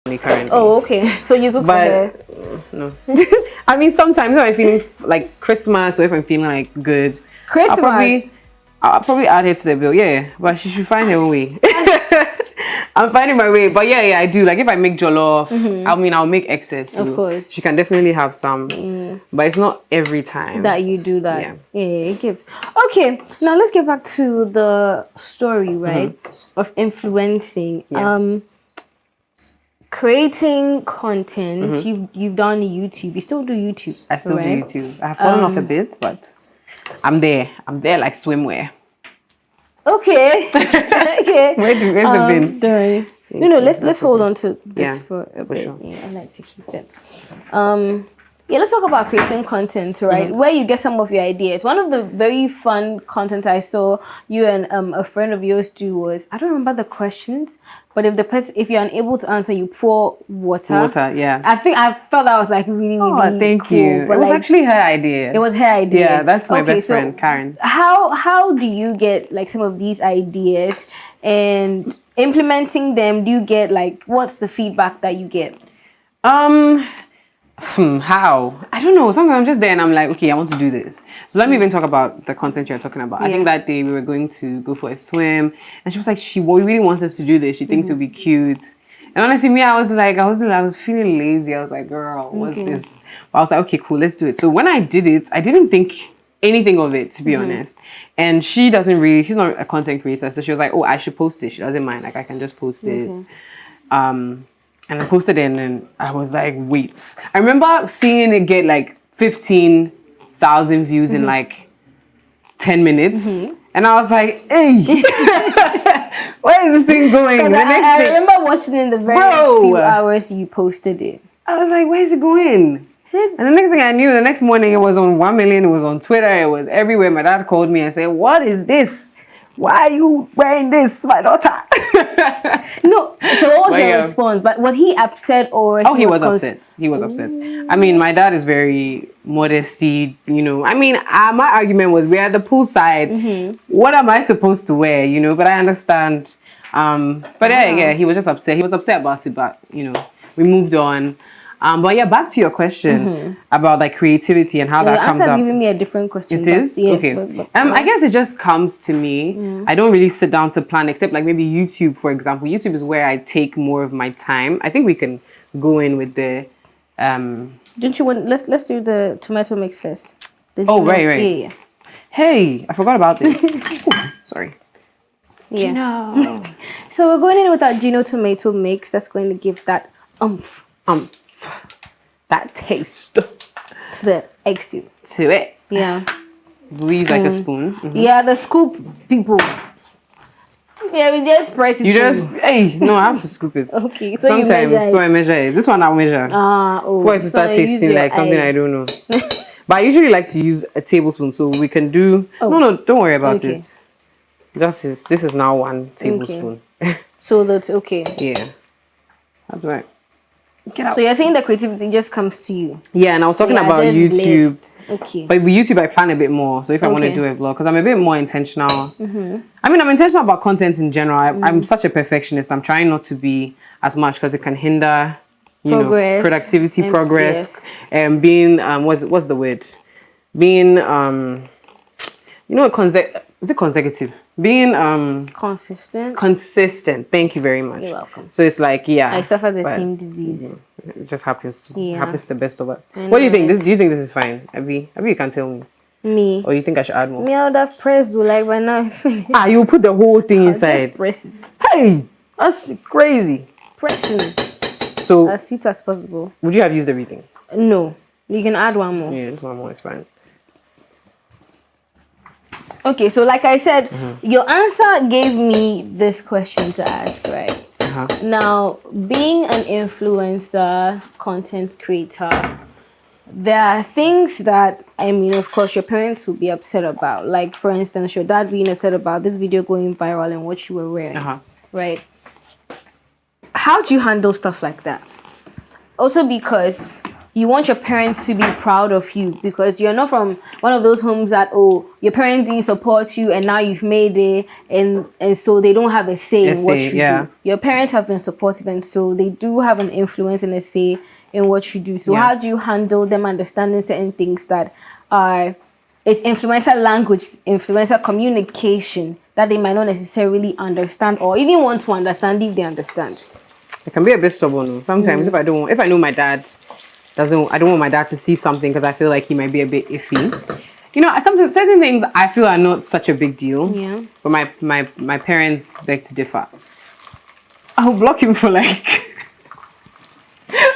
Speaker 3: Currently.
Speaker 1: Oh, okay. So you cook for her.
Speaker 3: No. I mean, sometimes when I'm feeling like Christmas or if I'm feeling like good,
Speaker 1: Christmas.
Speaker 3: I'll probably add it to the bill. Yeah, but she should find her own way. I'm finding my way, but yeah, I do. Like if I make jollof, I mean, I'll make excess. So
Speaker 1: of course,
Speaker 3: she can definitely have some, but it's not every time
Speaker 1: that you do that.
Speaker 3: Yeah,
Speaker 1: it gives. Okay, now let's get back to the story, right? Of influencing.
Speaker 3: Yeah.
Speaker 1: Creating content. You've done YouTube. You still do YouTube.
Speaker 3: I still
Speaker 1: right?
Speaker 3: do YouTube. I have fallen off a bit, but I'm there. I'm there like swimwear.
Speaker 1: Okay. Okay.
Speaker 3: Where's the bin?
Speaker 1: Don't worry. Let's hold on to this
Speaker 3: Yeah,
Speaker 1: for a bit.
Speaker 3: sure.
Speaker 1: Yeah, I like to keep it. Yeah, let's talk about creating content, right? Where you get some of your ideas. One of the very fun content I saw you and a friend of yours do was, I don't remember the questions, but if you're unable to answer, you pour water.
Speaker 3: Water, yeah.
Speaker 1: I felt that was like really, really
Speaker 3: thank
Speaker 1: cool.
Speaker 3: you.
Speaker 1: But
Speaker 3: It was
Speaker 1: like,
Speaker 3: actually her idea.
Speaker 1: it was her idea.
Speaker 3: Yeah, that's my best
Speaker 1: so
Speaker 3: friend, Karen.
Speaker 1: How do you get like some of these ideas and implementing them? Do you get like, what's the feedback that you get?
Speaker 3: How? I don't know. Sometimes I'm just there and I'm like, okay, I want to do this. So let me even talk about the content you're talking about. I think that day we were going to go for a swim and she was like, she really wants us to do this. She thinks it'll be cute. And honestly, me, I was feeling lazy. I was like, girl, what's this? But I was like, okay, cool, let's do it. So when I did it, I didn't think anything of it, to be honest. And she's not a content creator. So she was like, oh, I should post it. She doesn't mind. Like I can just post it. And I posted it and then I was like, wait. I remember seeing it get like 15,000 views in like 10 minutes. And I was like, hey, where is this thing going?
Speaker 1: I remember watching in the very few hours you posted it.
Speaker 3: I was like, where is it going? And the next thing I knew, the next morning it was on 1 million, it was on Twitter, it was everywhere. My dad called me and said, what is this? Why are you wearing this, my daughter?
Speaker 1: No, so what was your response? But was he upset or?
Speaker 3: He was upset. He was upset. I mean, my dad is very modesty, you know. I mean, my argument was, we're at the poolside. What am I supposed to wear, you know? But I understand. But yeah, he was just upset. He was upset about it, but, you know, we moved on. But yeah, back to your question about like creativity and how that comes up.
Speaker 1: Your answer is giving me a different question.
Speaker 3: It is?
Speaker 1: Yeah,
Speaker 3: okay. I guess it just comes to me. I don't really sit down to plan, except like maybe YouTube, for example. YouTube is where I take more of my time. I think we can go in with the...
Speaker 1: Don't you want... Let's do the tomato mix first.
Speaker 3: Right.
Speaker 1: Yeah.
Speaker 3: Hey, I forgot about this. Sorry.
Speaker 1: Yeah.
Speaker 3: Gino.
Speaker 1: So we're going in with our Gino tomato mix. That's going to give that
Speaker 3: that taste
Speaker 1: to the egg stew.
Speaker 3: to it.
Speaker 1: Yeah.
Speaker 3: We use like a spoon.
Speaker 1: Yeah, the scoop people. Yeah, we just press it.
Speaker 3: No, I have to scoop it.
Speaker 1: Okay, so
Speaker 3: sometimes
Speaker 1: you measure it.
Speaker 3: so I measure it. This one I'll measure. Before I start
Speaker 1: so you use
Speaker 3: tasting
Speaker 1: your
Speaker 3: like something
Speaker 1: eye.
Speaker 3: I don't know. But I usually like to use a tablespoon, so we can do. No, don't worry about it. This is now 1 tablespoon.
Speaker 1: So that's okay.
Speaker 3: Yeah, that's right. Get out.
Speaker 1: So you're saying the creativity just comes to you.
Speaker 3: Yeah, and I was talking
Speaker 1: you're
Speaker 3: about
Speaker 1: just
Speaker 3: YouTube.
Speaker 1: blessed. Okay.
Speaker 3: But with YouTube, I plan a bit more. So if I want to
Speaker 1: Okay.
Speaker 3: do a vlog, because I'm a bit more intentional. I mean, I'm intentional about content in general. I'm such a perfectionist. I'm trying not to be as much because it can hinder,
Speaker 1: Progress.
Speaker 3: productivity,
Speaker 1: And
Speaker 3: progress, and being what's the word? Being is it consecutive? Being consistent. Thank you very much.
Speaker 1: You're welcome.
Speaker 3: So it's like
Speaker 1: I suffer the
Speaker 3: but-
Speaker 1: same disease.
Speaker 3: It just happens.
Speaker 1: Yeah.
Speaker 3: Happens to the best of us.
Speaker 1: I
Speaker 3: What do you
Speaker 1: know,
Speaker 3: think?
Speaker 1: right?
Speaker 3: Do you think this is fine? Abby, you can tell me.
Speaker 1: Me.
Speaker 3: Or you think I should add more?
Speaker 1: Me, I would have pressed like by now it's finished.
Speaker 3: You put the whole thing
Speaker 1: I'll
Speaker 3: inside.
Speaker 1: just press it.
Speaker 3: Hey, that's crazy.
Speaker 1: Pressing
Speaker 3: So,
Speaker 1: as sweet as possible.
Speaker 3: would you have used everything?
Speaker 1: No, you can add one more.
Speaker 3: Yeah, this one more is fine.
Speaker 1: Okay, so like I said, your answer gave me this question to ask, right? Now, being an influencer, content creator, there are things that, I mean, of course, your parents will be upset about. Like, for instance, your dad being upset about this video going viral and what you were wearing, right? How do you handle stuff like that? Also because you want your parents to be proud of you, because you're not from one of those homes that, your parents didn't support you and now you've made it, and so they don't have a say in what you do. Your parents have been supportive, and so they do have an influence and a say in what you do. So how do you handle them understanding certain things that are, it's influencer language, influencer communication that they might not necessarily understand or even want to understand if they understand?
Speaker 3: It can be a bit stubborn. Sometimes if I know my dad I don't want my dad to see something because I feel like he might be a bit iffy. You know, sometimes certain things I feel are not such a big deal.
Speaker 1: Yeah.
Speaker 3: But my parents beg to differ. I'll block him for like...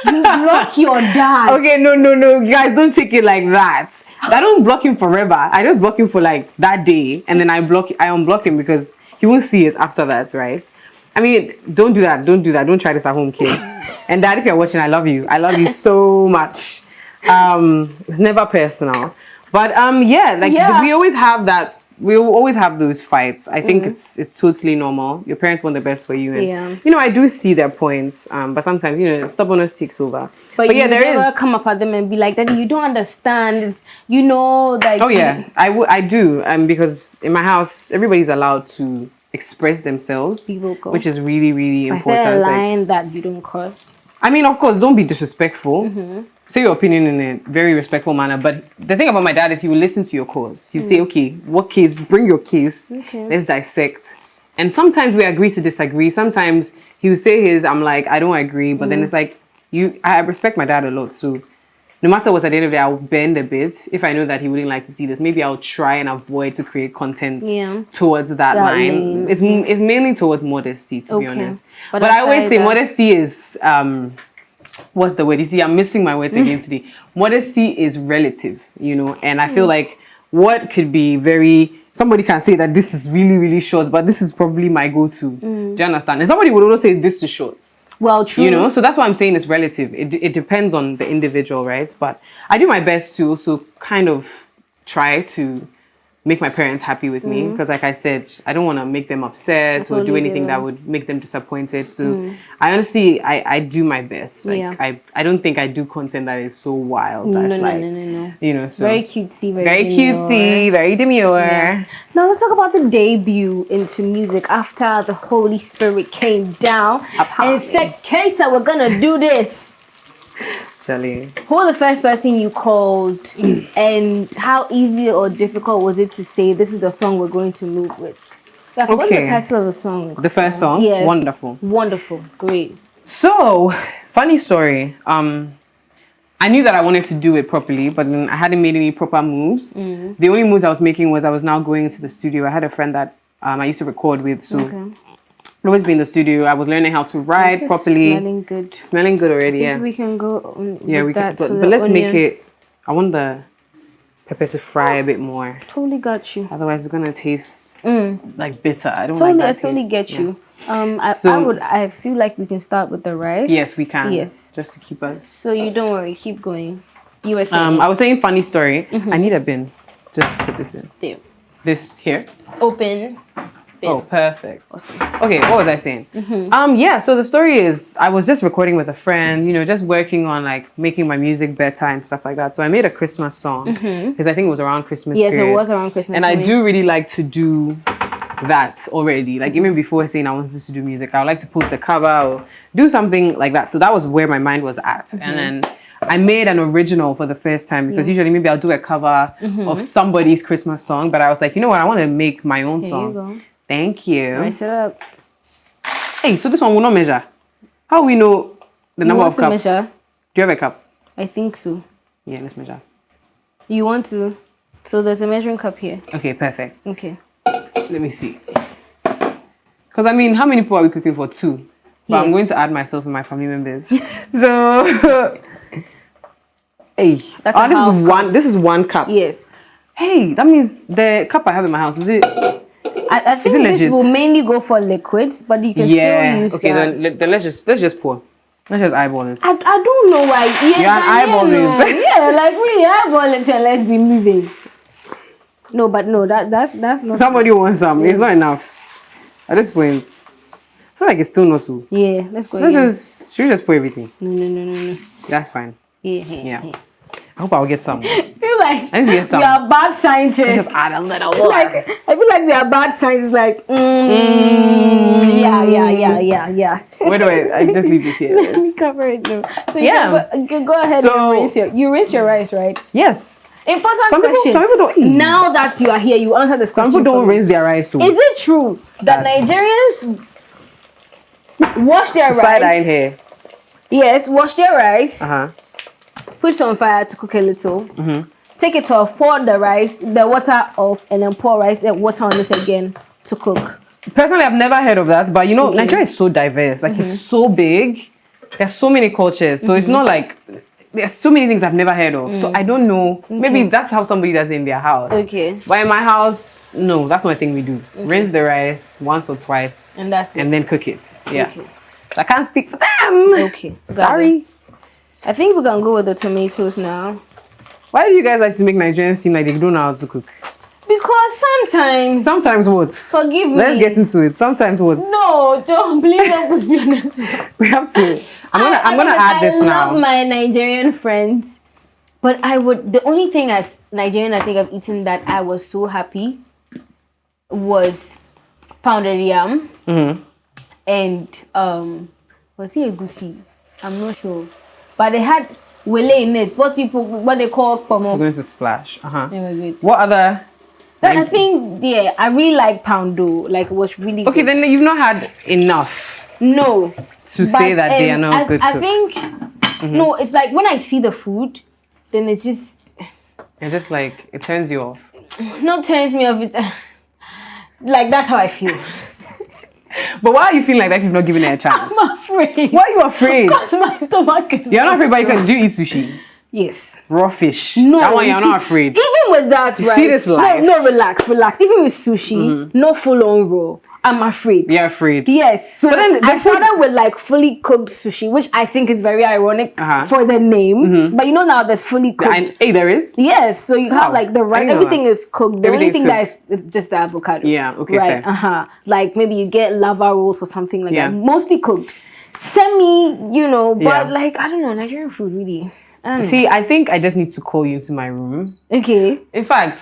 Speaker 1: You block your dad.
Speaker 3: Okay, no, guys, don't take it like that. I don't block him forever. I just block him for like that day, and then I unblock him because he won't see it after that, right? I mean, don't do that. Don't try this at home, kids. And Dad, if you're watching, I love you. I love you so much. It's never personal, but we always have that. We will always have those fights. I think it's totally normal. Your parents want the best for you, and you know, I do see their points. But sometimes, you know, stubbornness takes over. But yeah, there never
Speaker 1: come up at them and be like, "Daddy, you don't understand." It's, you know, like.
Speaker 3: Oh yeah, I do. Because in my house, everybody's allowed to express themselves, which is really, really important.
Speaker 1: Is there a line that you don't cross?
Speaker 3: I mean, of course, don't be disrespectful. Say your opinion in a very respectful manner. But the thing about my dad is he will listen to your cause. He'll say, okay, what case? Bring your case. Let's dissect. And sometimes we agree to disagree. Sometimes he'll say his, I'm like, I don't agree. But then it's like, I respect my dad a lot. So no matter what, at the end of the day, I'll bend a bit. If I know that he wouldn't like to see this, maybe I'll try and avoid to create content towards that line. It's mainly towards modesty, to be honest. But I always say modesty is... what's the word? You see, I'm missing my words again today. Modesty is relative, you know, and I feel like what could be somebody can say that this is really, really short, but this is probably my go-to. Do you understand? And somebody would also say this is short. Well, true. You know, so that's why I'm saying it's relative. It depends on the individual, right? But I do my best to also kind of try to make my parents happy with me, because like I said, I don't want to make them upset or do anything that would make them disappointed. So I honestly, I do my best. Like I don't think I do content that is so wild. That's no. You know, so
Speaker 1: very cutesy,
Speaker 3: very demure.
Speaker 1: Yeah. Now let's talk about the debut into music after the Holy Spirit came down and said, Kaesa, we're gonna do this.
Speaker 3: Charlie.
Speaker 1: Who was the first person you called, and how easy or difficult was it to say this is the song we're going to move with? Like, what's the title of the song?
Speaker 3: The first song?
Speaker 1: Yes.
Speaker 3: Wonderful.
Speaker 1: Great.
Speaker 3: So, funny story. I knew that I wanted to do it properly, but then I hadn't made any proper moves. The only moves I was making was I was now going to the studio. I had a friend that I used to record with, so I'd always be in the studio. I was learning how to write properly. Smelling good already.
Speaker 1: I think we can go on
Speaker 3: we can. But let's make it. I want the pepper to fry a bit more.
Speaker 1: Totally got you.
Speaker 3: Otherwise, it's gonna taste like bitter. I don't like that taste.
Speaker 1: I totally get you. I feel like we can start with the rice.
Speaker 3: Yes, we can.
Speaker 1: Yes,
Speaker 3: just to keep us.
Speaker 1: So you don't worry. Keep going. You were saying.
Speaker 3: I was saying funny story. I need a bin just to put this in.
Speaker 1: There.
Speaker 3: This here.
Speaker 1: Open.
Speaker 3: Oh, perfect.
Speaker 1: Awesome.
Speaker 3: Okay, what was I saying? So the story is I was just recording with a friend, you know, just working on like making my music better and stuff like that. So I made a Christmas song because I think it was around Christmas.
Speaker 1: Yes, it was around Christmas.
Speaker 3: And I do really like to do that already. Like even before saying I wanted to do music, I would like to post a cover or do something like that. So that was where my mind was at. And then I made an original for the first time because usually maybe I'll do a cover of somebody's Christmas song. But I was like, you know what? I want to make my own song.
Speaker 1: You go.
Speaker 3: Thank you.
Speaker 1: Nice it up.
Speaker 3: Hey, so this one will not measure. How we know the number of cups?
Speaker 1: Measure?
Speaker 3: Do you have a cup?
Speaker 1: I think so.
Speaker 3: Yeah, let's measure.
Speaker 1: You want to? So there's a measuring cup here.
Speaker 3: Okay, perfect.
Speaker 1: Okay.
Speaker 3: Let me see. Because I mean, how many people are we cooking for? 2. But I'm going to add myself and my family members. So, hey, this is one cup.
Speaker 1: Yes.
Speaker 3: Hey, that means the cup I have in my house, is it?
Speaker 1: I think this will mainly go for liquids, but you can still use
Speaker 3: okay, then let's just pour. Let's just eyeball it.
Speaker 1: I don't know why.
Speaker 3: You're an eyeballing.
Speaker 1: Yeah, like really eyeball it and let's be moving. No, but no, that's not.
Speaker 3: Somebody wants some. It's not enough. At this point, I feel like it's still not so.
Speaker 1: Yeah, let's go.
Speaker 3: Should we just pour everything?
Speaker 1: No.
Speaker 3: That's fine.
Speaker 1: Yeah.
Speaker 3: I hope I'll get some.
Speaker 1: I feel like
Speaker 3: I need to get some.
Speaker 1: we are bad scientists.
Speaker 3: Let's just add a little more.
Speaker 1: I feel like we are bad scientists. Like, yeah.
Speaker 3: Where do I just leave this here?
Speaker 1: Let me cover it now. So you can go ahead and rinse your rice, right?
Speaker 3: Yes.
Speaker 1: Important
Speaker 3: some
Speaker 1: question.
Speaker 3: People don't eat.
Speaker 1: Now that you are here, you answer this question.
Speaker 3: Some people don't rinse their rice too.
Speaker 1: Is it true that Nigerians wash their rice?
Speaker 3: Side-eye here.
Speaker 1: Yes, wash their rice. Put some fire to cook a little. Take it off, pour the water off, and then pour water on it again to cook.
Speaker 3: Personally, I've never heard of that, but you know, Nigeria is so diverse. Like it's so big. There's so many cultures, so it's not like there's so many things I've never heard of. So I don't know. Maybe that's how somebody does it in their house.
Speaker 1: Okay.
Speaker 3: But in my house, no, that's not a thing we do. Rinse the rice once or twice,
Speaker 1: and that's it.
Speaker 3: And then cook it. Yeah. Okay. I can't speak for them.
Speaker 1: Okay.
Speaker 3: Sorry.
Speaker 1: I think we can go with the tomatoes now.
Speaker 3: Why do you guys like to make Nigerians seem like they don't know how to cook?
Speaker 1: Because sometimes.
Speaker 3: Sometimes what?
Speaker 1: Forgive me.
Speaker 3: Let's get into it. Sometimes what?
Speaker 1: No, don't. Please don't be honest.
Speaker 3: We have to. I'm gonna add this now.
Speaker 1: I love my Nigerian friends, but the only thing Nigerian I think I've eaten that I was so happy was pounded yam and was it egusi? I'm not sure, but they had wele in it. What they call pomo.
Speaker 3: It's going to splash.
Speaker 1: It was good.
Speaker 3: What other?
Speaker 1: I think I really like poundo. Like it was really
Speaker 3: okay.
Speaker 1: Good.
Speaker 3: Then you've not had enough.
Speaker 1: No.
Speaker 3: To say that they are not good cooks.
Speaker 1: I think no. It's like when I see the food, then it just.
Speaker 3: It's just like it turns you off.
Speaker 1: Not turns me off. It like that's how I feel.
Speaker 3: But why are you feeling like that if you've not given it a chance?
Speaker 1: I'm afraid.
Speaker 3: Why are you afraid?
Speaker 1: Because my stomach is.
Speaker 3: You're not afraid, but you can do eat sushi.
Speaker 1: Yes.
Speaker 3: Raw fish.
Speaker 1: No.
Speaker 3: That one you're not afraid.
Speaker 1: Even with that,
Speaker 3: right? See this life.
Speaker 1: No, relax. Even with sushi, no full on raw. I'm afraid.
Speaker 3: You're afraid.
Speaker 1: Yes. So
Speaker 3: But then
Speaker 1: I started with like fully cooked sushi, which I think is very ironic for the name. But you know now there's fully cooked.
Speaker 3: Hey, there is?
Speaker 1: Yes, so you have like the rice, everything is cooked. The only thing that is just the avocado.
Speaker 3: Yeah, okay,
Speaker 1: right.
Speaker 3: fair.
Speaker 1: Like maybe you get lava rolls or something like that. Mostly cooked. Semi, but like I don't know, Nigerian food really.
Speaker 3: See, I think I just need to call you into my room.
Speaker 1: Okay.
Speaker 3: In fact,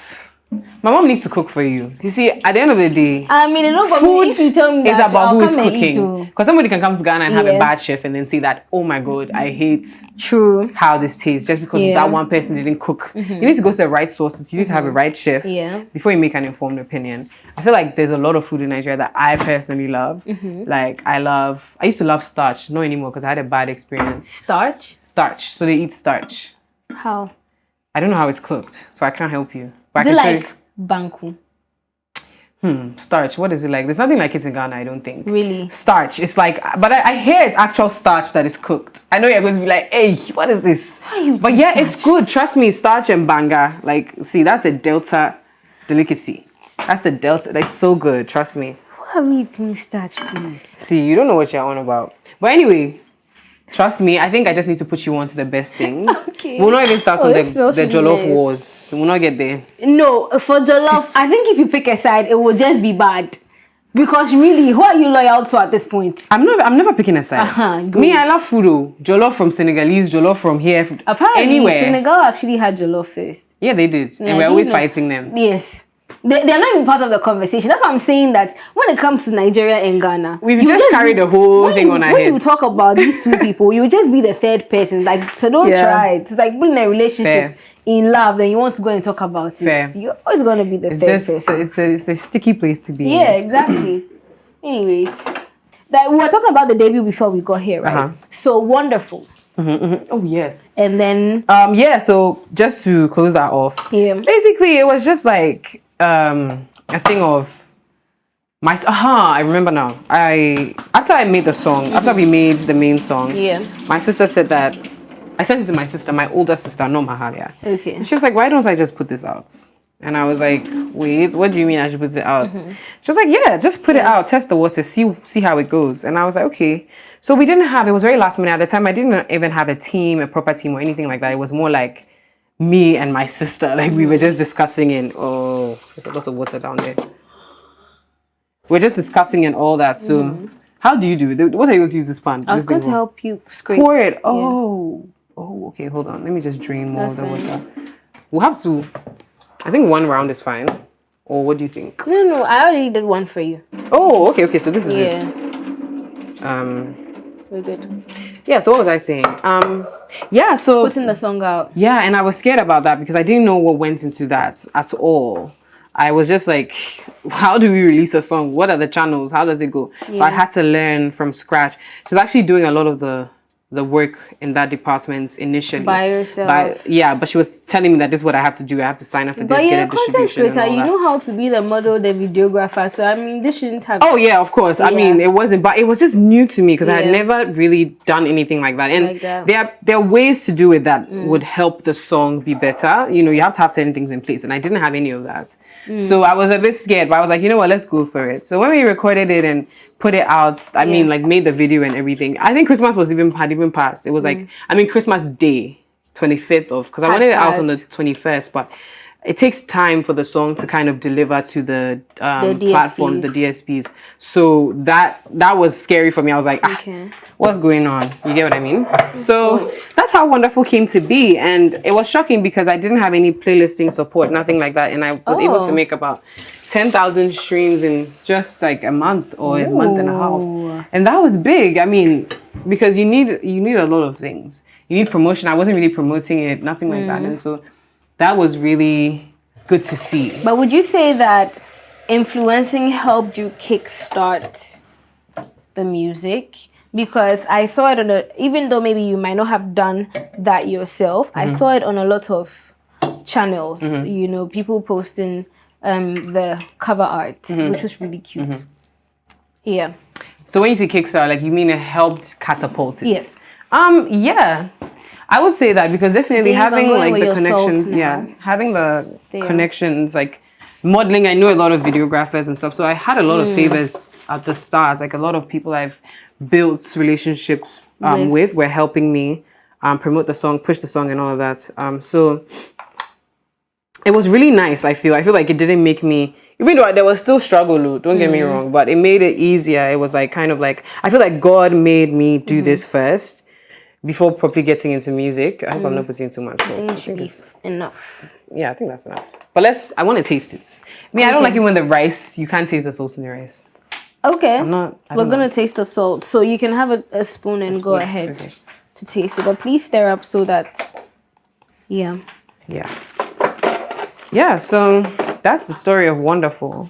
Speaker 3: my mom needs to cook for you. You see, at the end of the day,
Speaker 1: I mean, it's not for me if you tell me that.
Speaker 3: It's about who is
Speaker 1: come
Speaker 3: cooking. Because somebody can come to Ghana and have a bad chef and then say that, oh my God, I hate how this tastes just because that one person didn't cook. You need to go to the right sources. You need to have a right chef before you make an informed opinion. I feel like there's a lot of food in Nigeria that I personally love. Like I used to love starch. Not anymore because I had a bad experience.
Speaker 1: Starch?
Speaker 3: Starch. So they eat starch.
Speaker 1: How?
Speaker 3: I don't know how it's cooked, so I can't help you. But
Speaker 1: Is it like banku?
Speaker 3: Starch. What is it like? There's nothing like it in Ghana, I don't think.
Speaker 1: Really?
Speaker 3: Starch. It's like, but I hear it's actual starch that is cooked. I know you're going to be like, hey, what is this? But yeah, starch? It's good. Trust me, starch and banga. Like, see, that's a Delta delicacy. That's a Delta. That's so good. Trust me.
Speaker 1: Why are we eating starch, please?
Speaker 3: See, you don't know what you're on about. But anyway, trust me, I think I just need to put you on to the best things.
Speaker 1: Okay.
Speaker 3: We'll not even start on the jollof wars. We'll not get there.
Speaker 1: No, for jollof, I think if you pick a side, it will just be bad. Because really, who are you loyal to at this point?
Speaker 3: I'm never picking a side. Me, I love food. Jollof from Senegalese, jollof from here.
Speaker 1: Apparently,
Speaker 3: anywhere.
Speaker 1: Senegal actually had jollof first.
Speaker 3: Yeah, they did. And we're always fighting them.
Speaker 1: Yes. They're not even part of the conversation. That's why I'm saying that when it comes to Nigeria and Ghana,
Speaker 3: we've just carried the whole thing on our head.
Speaker 1: When you talk about these two people, you just be the third person. Like, so don't try it. It's like being in a relationship in love, then you want to go and talk about it. You're always going to be the third person.
Speaker 3: It's a sticky place to be.
Speaker 1: Yeah, exactly. Anyways, we were talking about the debut before we got here, right? So wonderful.
Speaker 3: Oh yes.
Speaker 1: And then
Speaker 3: so just to close that off, basically it was just like a thing of I remember now. After I made the song, after we made the main song, my sister said that I sent it to my sister, my older sister, not Mahalia.
Speaker 1: Okay.
Speaker 3: And she was like, why don't I just put this out? And I was like, wait, what do you mean I should put it out? She was like, yeah, just put it out, test the water, see how it goes. And I was like, okay. So it was very last minute. At the time, I didn't even have a proper team or anything like that. It was more like me and my sister. Like we were just discussing there's a lot of water down there. We're just discussing and all that. So how do you do it? What are you going to use this pan?
Speaker 1: I was going to help you scrape.
Speaker 3: Pour it. Oh, okay, hold on. Let me just drain more of the water. We'll have to... I think one round is fine. Or what do you think?
Speaker 1: No, I already did one for you.
Speaker 3: Oh, okay, so this is it.
Speaker 1: We're good.
Speaker 3: Yeah, so what was I saying? So
Speaker 1: putting the song out.
Speaker 3: Yeah, and I was scared about that because I didn't know what went into that at all. I was just like, how do we release a song? What are the channels? How does it go? So I had to learn from scratch. She was actually doing a lot of the work in that department initially.
Speaker 1: By yourself?
Speaker 3: But she was telling me that this is what I have to do. I have to sign up for this,
Speaker 1: get a
Speaker 3: distribution and all that.
Speaker 1: You know how to be the model, the videographer. So, I mean, this shouldn't have...
Speaker 3: Oh, yeah, of course. I mean, it wasn't, but it was just new to me because I had never really done anything like that. And there are ways to do it that would help the song be better. You know, you have to have certain things in place. And I didn't have any of that. So I was a bit scared, but I was like, you know what, let's go for it. So when we recorded it and put it out, I mean, like made the video and everything. I think Christmas had even passed. It was like, Christmas Day, 25th because I wanted it out on the 21st, but it takes time for the song to kind of deliver to the platforms, the DSPs. So that was scary for me. I was like, what's going on? You get what I mean? So that's how Wonderful came to be. And it was shocking because I didn't have any playlisting support, nothing like that. And I was able to make about 10,000 streams in just like a month or a month and a half. And that was big. I mean, because you need a lot of things. You need promotion. I wasn't really promoting it, nothing like that. And so that was really good to see.
Speaker 1: But would you say that influencing helped you kickstart the music? Because I saw it even though maybe you might not have done that yourself, I saw it on a lot of channels, you know, people posting the cover art, which was really cute. Yeah.
Speaker 3: So when you say kickstart, like you mean it helped catapult it?
Speaker 1: Yes.
Speaker 3: Yeah. I would say that because definitely having like the connections, having the connections, like modeling. I know a lot of videographers and stuff, so I had a lot of favors at the start. Like a lot of people I've built relationships with were helping me promote the song, push the song, and all of that. So it was really nice. I feel like it didn't make me. Even though there was still struggle, don't get me wrong, but it made it easier. It was like kind of like I feel like God made me do this first before properly getting into music. I hope I'm not putting too much.
Speaker 1: I think it should be enough.
Speaker 3: Yeah, I think that's enough. But I want to taste it. I don't like it when the rice, you can't taste the salt in the rice.
Speaker 1: Okay.
Speaker 3: We're
Speaker 1: going to taste the salt. So you can have a spoon and go ahead to taste it. But please stir up so that, Yeah,
Speaker 3: so that's the story of Wonderful.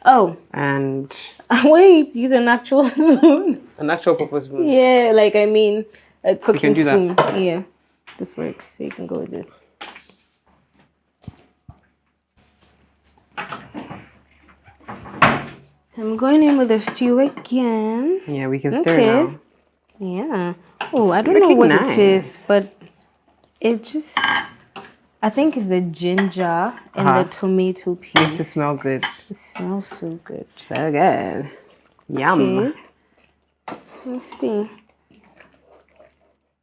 Speaker 1: Oh.
Speaker 3: And
Speaker 1: Why you use an actual spoon?
Speaker 3: an actual purpose spoon.
Speaker 1: Yeah, like I mean a cooking
Speaker 3: do
Speaker 1: spoon.
Speaker 3: that.
Speaker 1: Yeah. This works. So you can go with this. I'm going in with the stew again.
Speaker 3: Yeah, we can stir it now.
Speaker 1: Yeah. Oh, I don't know what it is, but it just, I think it's the ginger and the tomato paste.
Speaker 3: Makes it smell good.
Speaker 1: It smells so good.
Speaker 3: So good. Yum.
Speaker 1: Okay. Let's see.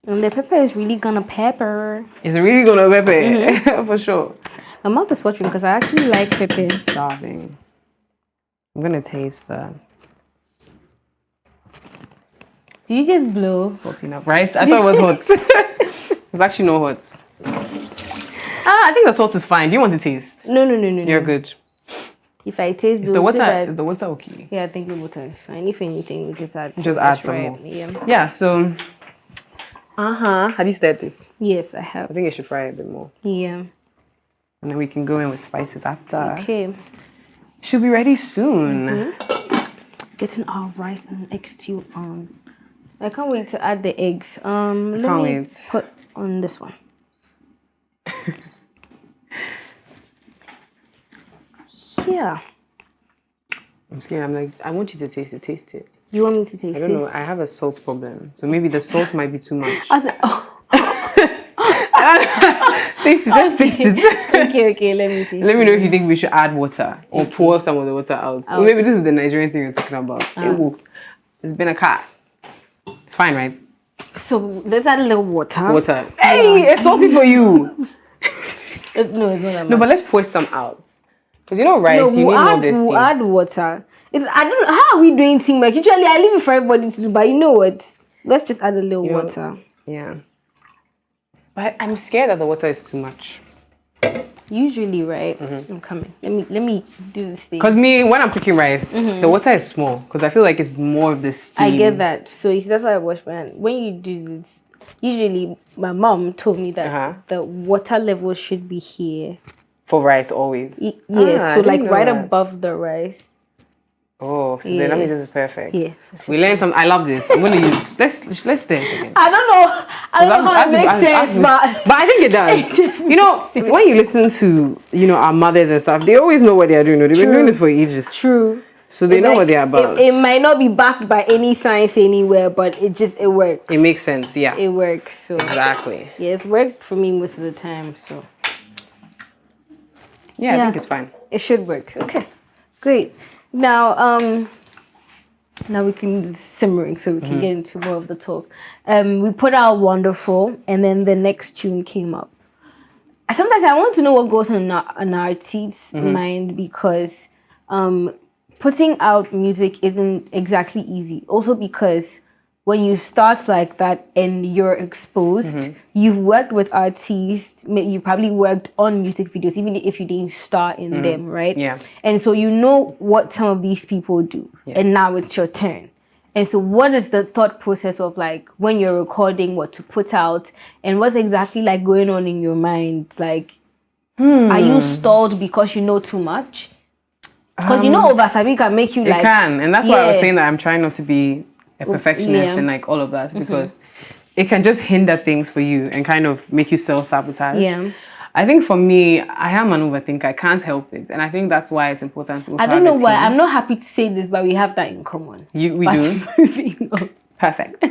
Speaker 1: And the pepper is really gonna pepper.
Speaker 3: It's really gonna pepper for sure.
Speaker 1: My mouth is watering because I actually like pepper.
Speaker 3: Starving. I'm gonna taste the
Speaker 1: Do you just blow?
Speaker 3: salty enough, right? I thought it was hot. It's actually not hot. I think the salt is fine. Do you want to taste?
Speaker 1: No.
Speaker 3: You're good.
Speaker 1: If I taste
Speaker 3: Is the water okay?
Speaker 1: Yeah, I think the water is fine. If anything, we just add
Speaker 3: some more.
Speaker 1: Yeah.
Speaker 3: Yeah, so have you stirred this?
Speaker 1: Yes, I have.
Speaker 3: I think you should fry it a bit more.
Speaker 1: Yeah.
Speaker 3: And then we can go in with spices after.
Speaker 1: Okay.
Speaker 3: Should be ready soon.
Speaker 1: Getting our rice and egg stew on. I can't wait to add the eggs. Let
Speaker 3: can't
Speaker 1: me
Speaker 3: wait.
Speaker 1: put on this one. Yeah.
Speaker 3: I'm scared. I'm like, I want you to taste it. Taste it.
Speaker 1: You want me to taste it?
Speaker 3: I don't know. I have a salt problem. So maybe the salt might be too much.
Speaker 1: I said, oh.
Speaker 3: Taste it. Just taste it.
Speaker 1: Okay, let me taste
Speaker 3: Let me know if you think we should add water or pour some of the water out. Or maybe this is the Nigerian thing you're talking about. It's been a cat. It's fine, right?
Speaker 1: So let's add a little water.
Speaker 3: Water. Hey, it's salty for you.
Speaker 1: It's not that much.
Speaker 3: No, but let's pour some out. Because you know rice,
Speaker 1: No,
Speaker 3: you need more this
Speaker 1: we'll
Speaker 3: thing.
Speaker 1: add water. I don't know, how are we doing teamwork? Usually I leave it for everybody to do, but you know what? Let's just add a little water.
Speaker 3: Yeah. But I'm scared that the water is too much.
Speaker 1: Usually, right? I'm coming. Let me do this thing.
Speaker 3: Because when I'm cooking rice, the water is small. Because I feel like it's more of the steam.
Speaker 1: I get that. So that's why I wash my hand. When you do this, usually my mom told me that the water level should be here.
Speaker 3: For rice, always.
Speaker 1: So like right above the rice.
Speaker 3: Oh, so then that means this is perfect.
Speaker 1: Yeah.
Speaker 3: We learned some. I love this. I'm gonna use. Let's stir it again.
Speaker 1: I don't know how it makes sense, but
Speaker 3: I think it does. You know, when you listen to our mothers and stuff, they always know what they are doing. They've been doing this for ages.
Speaker 1: True.
Speaker 3: So they know what they're about.
Speaker 1: It might not be backed by any science anywhere, but it works.
Speaker 3: It makes sense. Yeah.
Speaker 1: It works. So
Speaker 3: exactly.
Speaker 1: yeah, it's worked for me most of the time. So
Speaker 3: yeah, I think it's fine.
Speaker 1: It should work. Okay, great. Now we can simmering so we can get into more of the talk. We put out Wonderful, and then the next tune came up. Sometimes I want to know what goes on an artist's mind, because putting out music isn't exactly easy. Also because when you start like that and you're exposed, you've worked with artists, you probably worked on music videos, even if you didn't star in them, right?
Speaker 3: Yeah.
Speaker 1: And so you know what some of these people do, and now it's your turn. And so what is the thought process of like when you're recording what to put out, and what's exactly like going on in your mind? Like, are you stalled because you know too much? Because oversabi can make you like...
Speaker 3: It can, and that's why I was saying that I'm trying not to be a perfectionist and like all of that, because it can just hinder things for you and kind of make you self-sabotage.
Speaker 1: Yeah.
Speaker 3: I think for me, I am an overthinker. I can't help it. And I think that's why it's important to also
Speaker 1: I don't know
Speaker 3: have a
Speaker 1: why.
Speaker 3: team.
Speaker 1: I'm not happy to say this, but we have that in common.
Speaker 3: We do?
Speaker 1: Moving on.
Speaker 3: Perfect.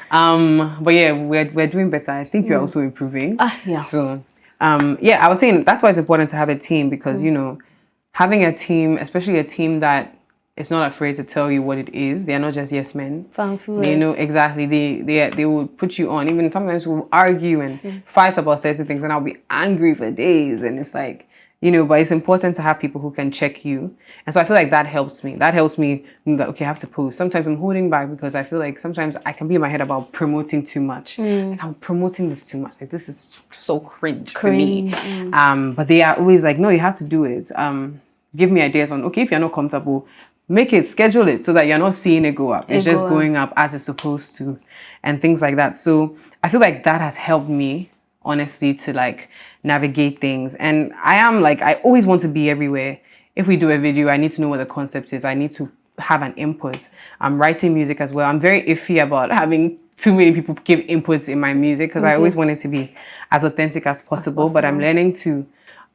Speaker 3: But yeah, we're doing better. I think you're also improving.
Speaker 1: Yeah.
Speaker 3: So, I was saying that's why it's important to have a team, because, having a team, especially a team that is not afraid to tell you what it is. They are not just yes men. They know exactly. They will put you on. Even sometimes we'll argue and fight about certain things, and I'll be angry for days. And it's like, but it's important to have people who can check you. And so I feel like that helps me. That helps me know that, okay, I have to post. Sometimes I'm holding back because I feel like sometimes I can be in my head about promoting too much. Like, I'm promoting this too much. Like, this is so cringe for me. But they are always like, no, you have to do it. Give me ideas on, okay, if you're not comfortable, make it, schedule it so that you're not seeing it go up. It's just going up as it's supposed to and things like that. So I feel like that has helped me, honestly, to like navigate things. And I am like, I always want to be everywhere. If we do a video, I need to know what the concept is. I need to have an input. I'm writing music as well. I'm very iffy about having too many people give inputs in my music because I always want it to be as authentic as possible. But I'm learning to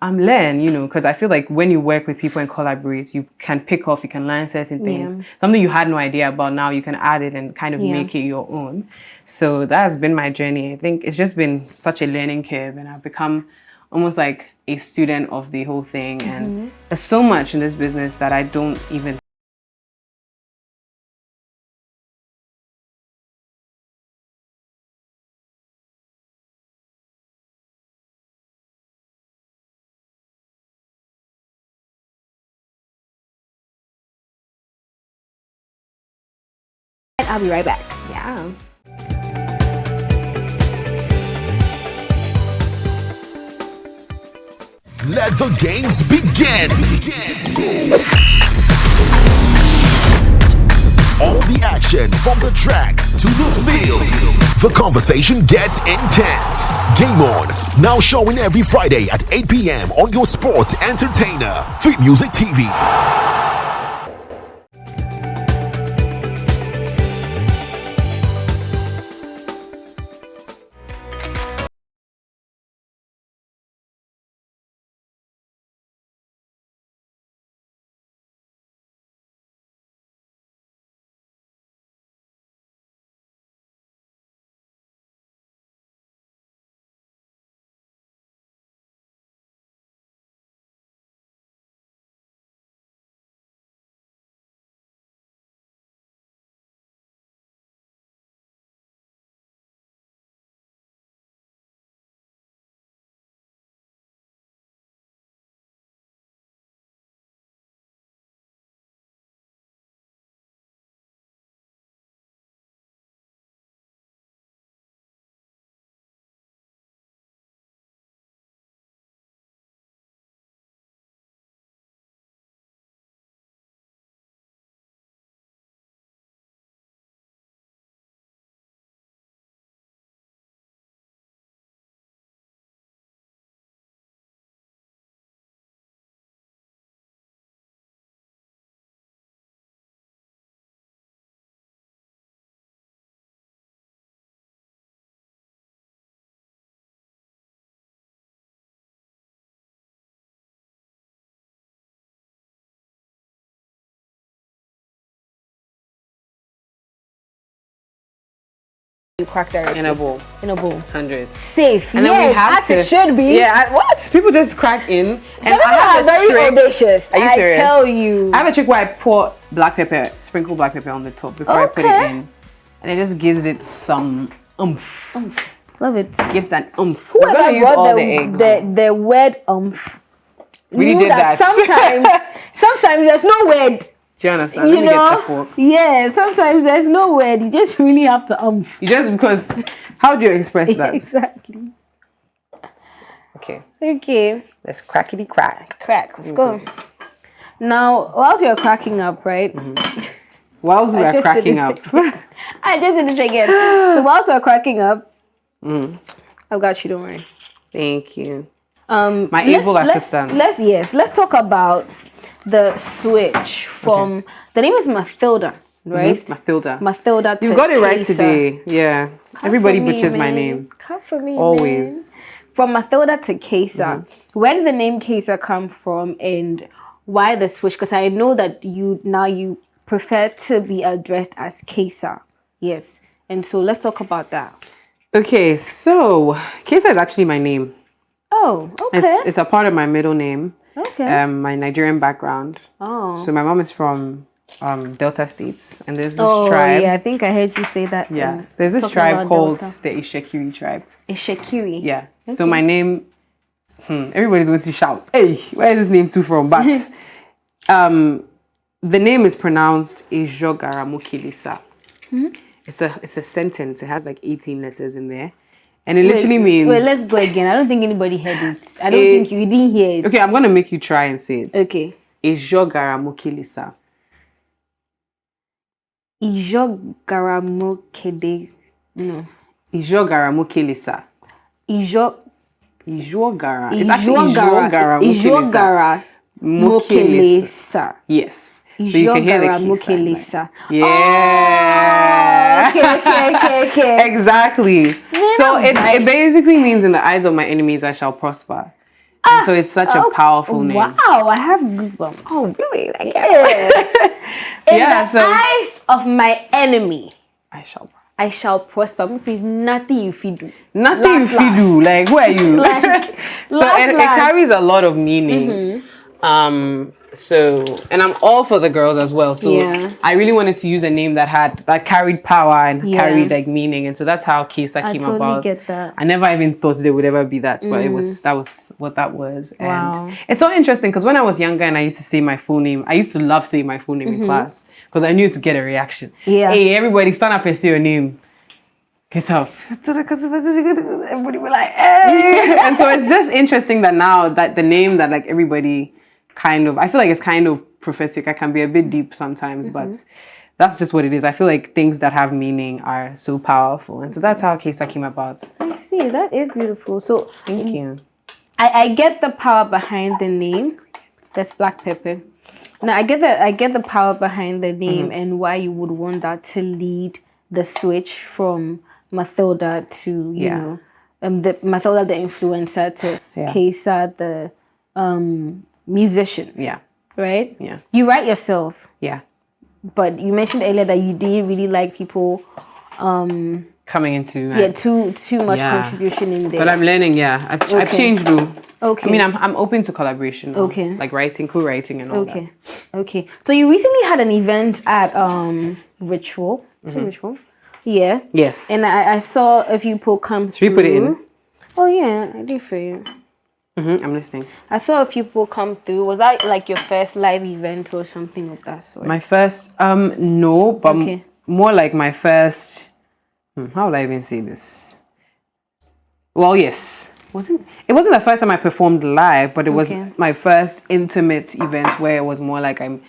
Speaker 3: because I feel like when you work with people and collaborate, you can pick off, you can learn certain things. Something you had no idea about, now you can add it and kind of make it your own. So that has been my journey. I think it's just been such a learning curve, and I've become almost like a student of the whole thing. And there's so much in this business that I don't even
Speaker 1: I'll be right back. Yeah.
Speaker 4: Let the games begin. All the action from the track to the field. The conversation gets intense. Game On, now showing every Friday at 8 p.m. on your sports entertainer, Free Music TV.
Speaker 1: You crack directly.
Speaker 3: in a bowl. 100.
Speaker 1: Safe.
Speaker 3: And then we have
Speaker 1: as it should be.
Speaker 3: Yeah, what? People just crack in.
Speaker 1: Some of them are very audacious.
Speaker 3: Are you serious?
Speaker 1: I tell you.
Speaker 3: I have a trick where I pour black pepper, sprinkle black pepper on the top before I put it in. And it just gives it some oomph.
Speaker 1: Love it.
Speaker 3: Gives an oomph.
Speaker 1: Whoever
Speaker 3: We're going to use all the eggs.
Speaker 1: The word oomph.
Speaker 3: Really
Speaker 1: knew
Speaker 3: did
Speaker 1: that.
Speaker 3: that.
Speaker 1: Sometimes there's no word.
Speaker 3: Do you understand?
Speaker 1: You
Speaker 3: Let me get
Speaker 1: know?
Speaker 3: the fork.
Speaker 1: Yeah, sometimes there's no word. You just really have to oomph.
Speaker 3: You just, because, how do you express that?
Speaker 1: Exactly.
Speaker 3: Okay.
Speaker 1: Okay.
Speaker 3: Let's crackety crack.
Speaker 1: Crack. Let's go. Now, whilst you're cracking up, right?
Speaker 3: Whilst we are cracking up.
Speaker 1: I just did this again. So whilst we're cracking up, I've got you, don't worry.
Speaker 3: Thank you. My able assistant.
Speaker 1: Let's talk about the switch from the name is Mathilda, right? Mathilda.
Speaker 3: You got it right today. Yeah. Everybody butchers my names.
Speaker 1: Come for me.
Speaker 3: Always.
Speaker 1: Man. From Mathilda to Kaesa. Where did the name Kaesa come from, and why the switch? Because I know that you prefer to be addressed as Kaesa. Yes. And so let's talk about that.
Speaker 3: Okay, so Kaesa is actually my name.
Speaker 1: Oh, okay.
Speaker 3: It's a part of my middle name.
Speaker 1: Okay.
Speaker 3: My Nigerian background.
Speaker 1: Oh.
Speaker 3: So my mom is from Delta States, and there's this
Speaker 1: Oh,
Speaker 3: tribe.
Speaker 1: yeah, I think I heard you say that.
Speaker 3: Yeah, there's this
Speaker 1: talking
Speaker 3: tribe
Speaker 1: about
Speaker 3: called
Speaker 1: Delta.
Speaker 3: the Ishekiri tribe.
Speaker 1: Ishekiri.
Speaker 3: Yeah. So my name, everybody's going to shout, "Hey, where is this name too from?" But the name is pronounced Ijogaramukelisa. It's a sentence. It has like 18 letters in there, and it literally means.
Speaker 1: Wait, let's go again. I don't think anybody heard it. I don't think you didn't hear it.
Speaker 3: Okay, I'm gonna make you try and say it.
Speaker 1: Okay.
Speaker 3: Ijogaramukelisa.
Speaker 1: Ijogaramukelisa. No.
Speaker 3: Ijogaramukelisa. Ijogara. It's actually
Speaker 1: Ijogara Mukelesa.
Speaker 3: Yes. So you can hear the key
Speaker 1: Mukelesa.
Speaker 3: Yeah.
Speaker 1: Okay.
Speaker 3: Exactly. So it basically means in the eyes of my enemies I shall prosper. And so it's such a powerful name.
Speaker 1: Wow, I have goosebumps. Oh, really? Like, in the eyes of my enemy,
Speaker 3: I shall prosper.
Speaker 1: I shall prosper. Which means nothing you feed do.
Speaker 3: Nothing you feed do. Like, where are you?
Speaker 1: Like,
Speaker 3: so it carries a lot of meaning. And I'm all for the girls as well. So I really wanted to use a name that carried power and carried like meaning. And so that's how Kaesa came about. I
Speaker 1: get that.
Speaker 3: I never even thought there would ever be that, but that was what that was. And it's so interesting because when I was younger and I used to say my full name, I used to love saying my full name in class because I knew to get a reaction. Yeah. Hey, everybody stand up and say your name. Get up. Everybody be like, hey. And so it's just interesting that now that the name that like everybody I feel like it's kind of prophetic. I can be a bit deep sometimes, but that's just what it is. I feel like things that have meaning are so powerful. And so that's how Kaesa came about.
Speaker 1: I see. That is beautiful. So
Speaker 3: thank you.
Speaker 1: I get the power behind the name. That's black pepper. Now I get the power behind the name and why you would want that to lead the switch from Mathilda to, you know, the Mathilda the influencer to Kaesa the musician. Yeah. Right? Yeah. You write yourself. Yeah. But you mentioned earlier that you didn't really like people
Speaker 3: coming into
Speaker 1: too much contribution in there.
Speaker 3: But I'm learning, I've changed though.
Speaker 1: Okay.
Speaker 3: I mean I'm open to collaboration.
Speaker 1: Okay.
Speaker 3: Like writing, co-writing and all that.
Speaker 1: Okay. So you recently had an event at Ritual. Is it Ritual? Yeah. Yes. And I saw a few people come through.
Speaker 3: Should we put it in?
Speaker 1: Oh yeah, I did for you.
Speaker 3: I'm listening.
Speaker 1: I saw a few people come through. Was that like your first live event or something of that sort?
Speaker 3: My first, no, but more like my first. How would I even say this? Well, yes. It wasn't the first time I performed live, but it was my first intimate event where it was more like I'm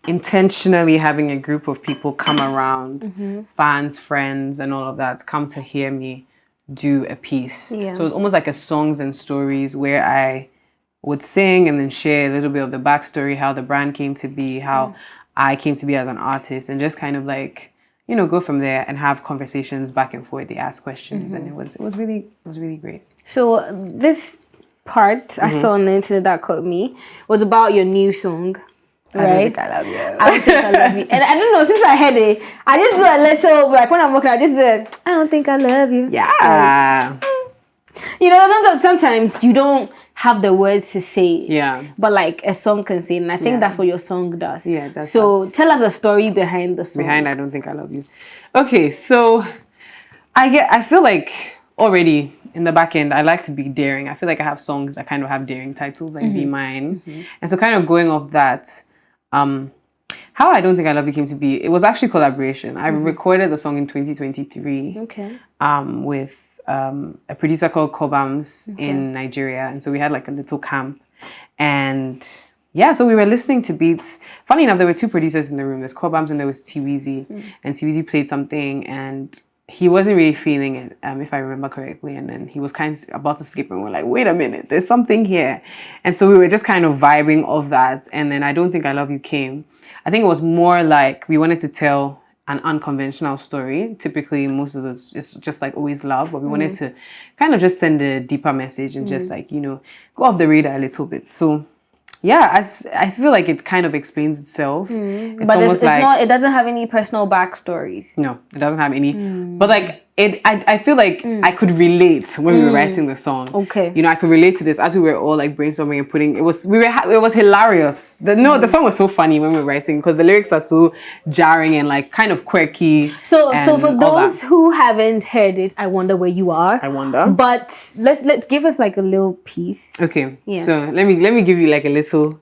Speaker 3: intentionally having a group of people come around, fans, friends, and all of that, come to hear me do a piece. So it was almost like a songs and stories where I would sing and then share a little bit of the backstory, how the brand came to be, how I came to be as an artist, and just kind of like, you know, go from there and have conversations back and forth. They ask questions, and it was really great. So
Speaker 1: this part I saw on the internet that caught me was about your new song. Right?
Speaker 3: I don't think I love you.
Speaker 1: I don't think I love you. And I don't know, since I heard it, I just do a little, like when I'm walking, I just do, I don't think I love you.
Speaker 3: Yeah.
Speaker 1: You know, sometimes you don't have the words to say. Yeah. But like a song can say, and I think that's what your song does. Yeah, that's so tell us the story behind the song.
Speaker 3: Behind I Don't Think I Love You. Okay, so I feel like already in the back end, I like to be daring. I feel like I have songs that kind of have daring titles, like Be Mine. And so kind of going off that, how I Don't Think I Love You came to be, it was actually collaboration. I recorded the song in 2023 with a producer called Kobams in Nigeria. And so we had like a little camp. And so we were listening to beats. Funny enough, there were two producers in the room. There's Kobams and there was Tiwizi. And Tiwizi played something and he wasn't really feeling it, if I remember correctly. And then he was kind of about to skip and we're like, wait a minute, there's something here. And so we were just kind of vibing off that. And then I Don't Think I Love You came. I think it was more like we wanted to tell an unconventional story. Typically, most of those, it's just like always love, but we wanted to kind of just send a deeper message and just like, you know, go off the radar a little bit. So I feel like it kind of explains itself.
Speaker 1: But it's not, it doesn't have any personal backstories.
Speaker 3: No, it doesn't have any. But like, I feel like I could relate when we were writing the song.
Speaker 1: Okay.
Speaker 3: You know, I could relate to this as we were all like brainstorming and putting. It was hilarious. The song was so funny when we were writing because the lyrics are so jarring and like kind of quirky.
Speaker 1: So
Speaker 3: and
Speaker 1: for
Speaker 3: all
Speaker 1: those
Speaker 3: that.
Speaker 1: who haven't heard it, I wonder where you are.
Speaker 3: I wonder.
Speaker 1: But let's give us like a little piece.
Speaker 3: Okay.
Speaker 1: Yeah.
Speaker 3: So let me give you like a little,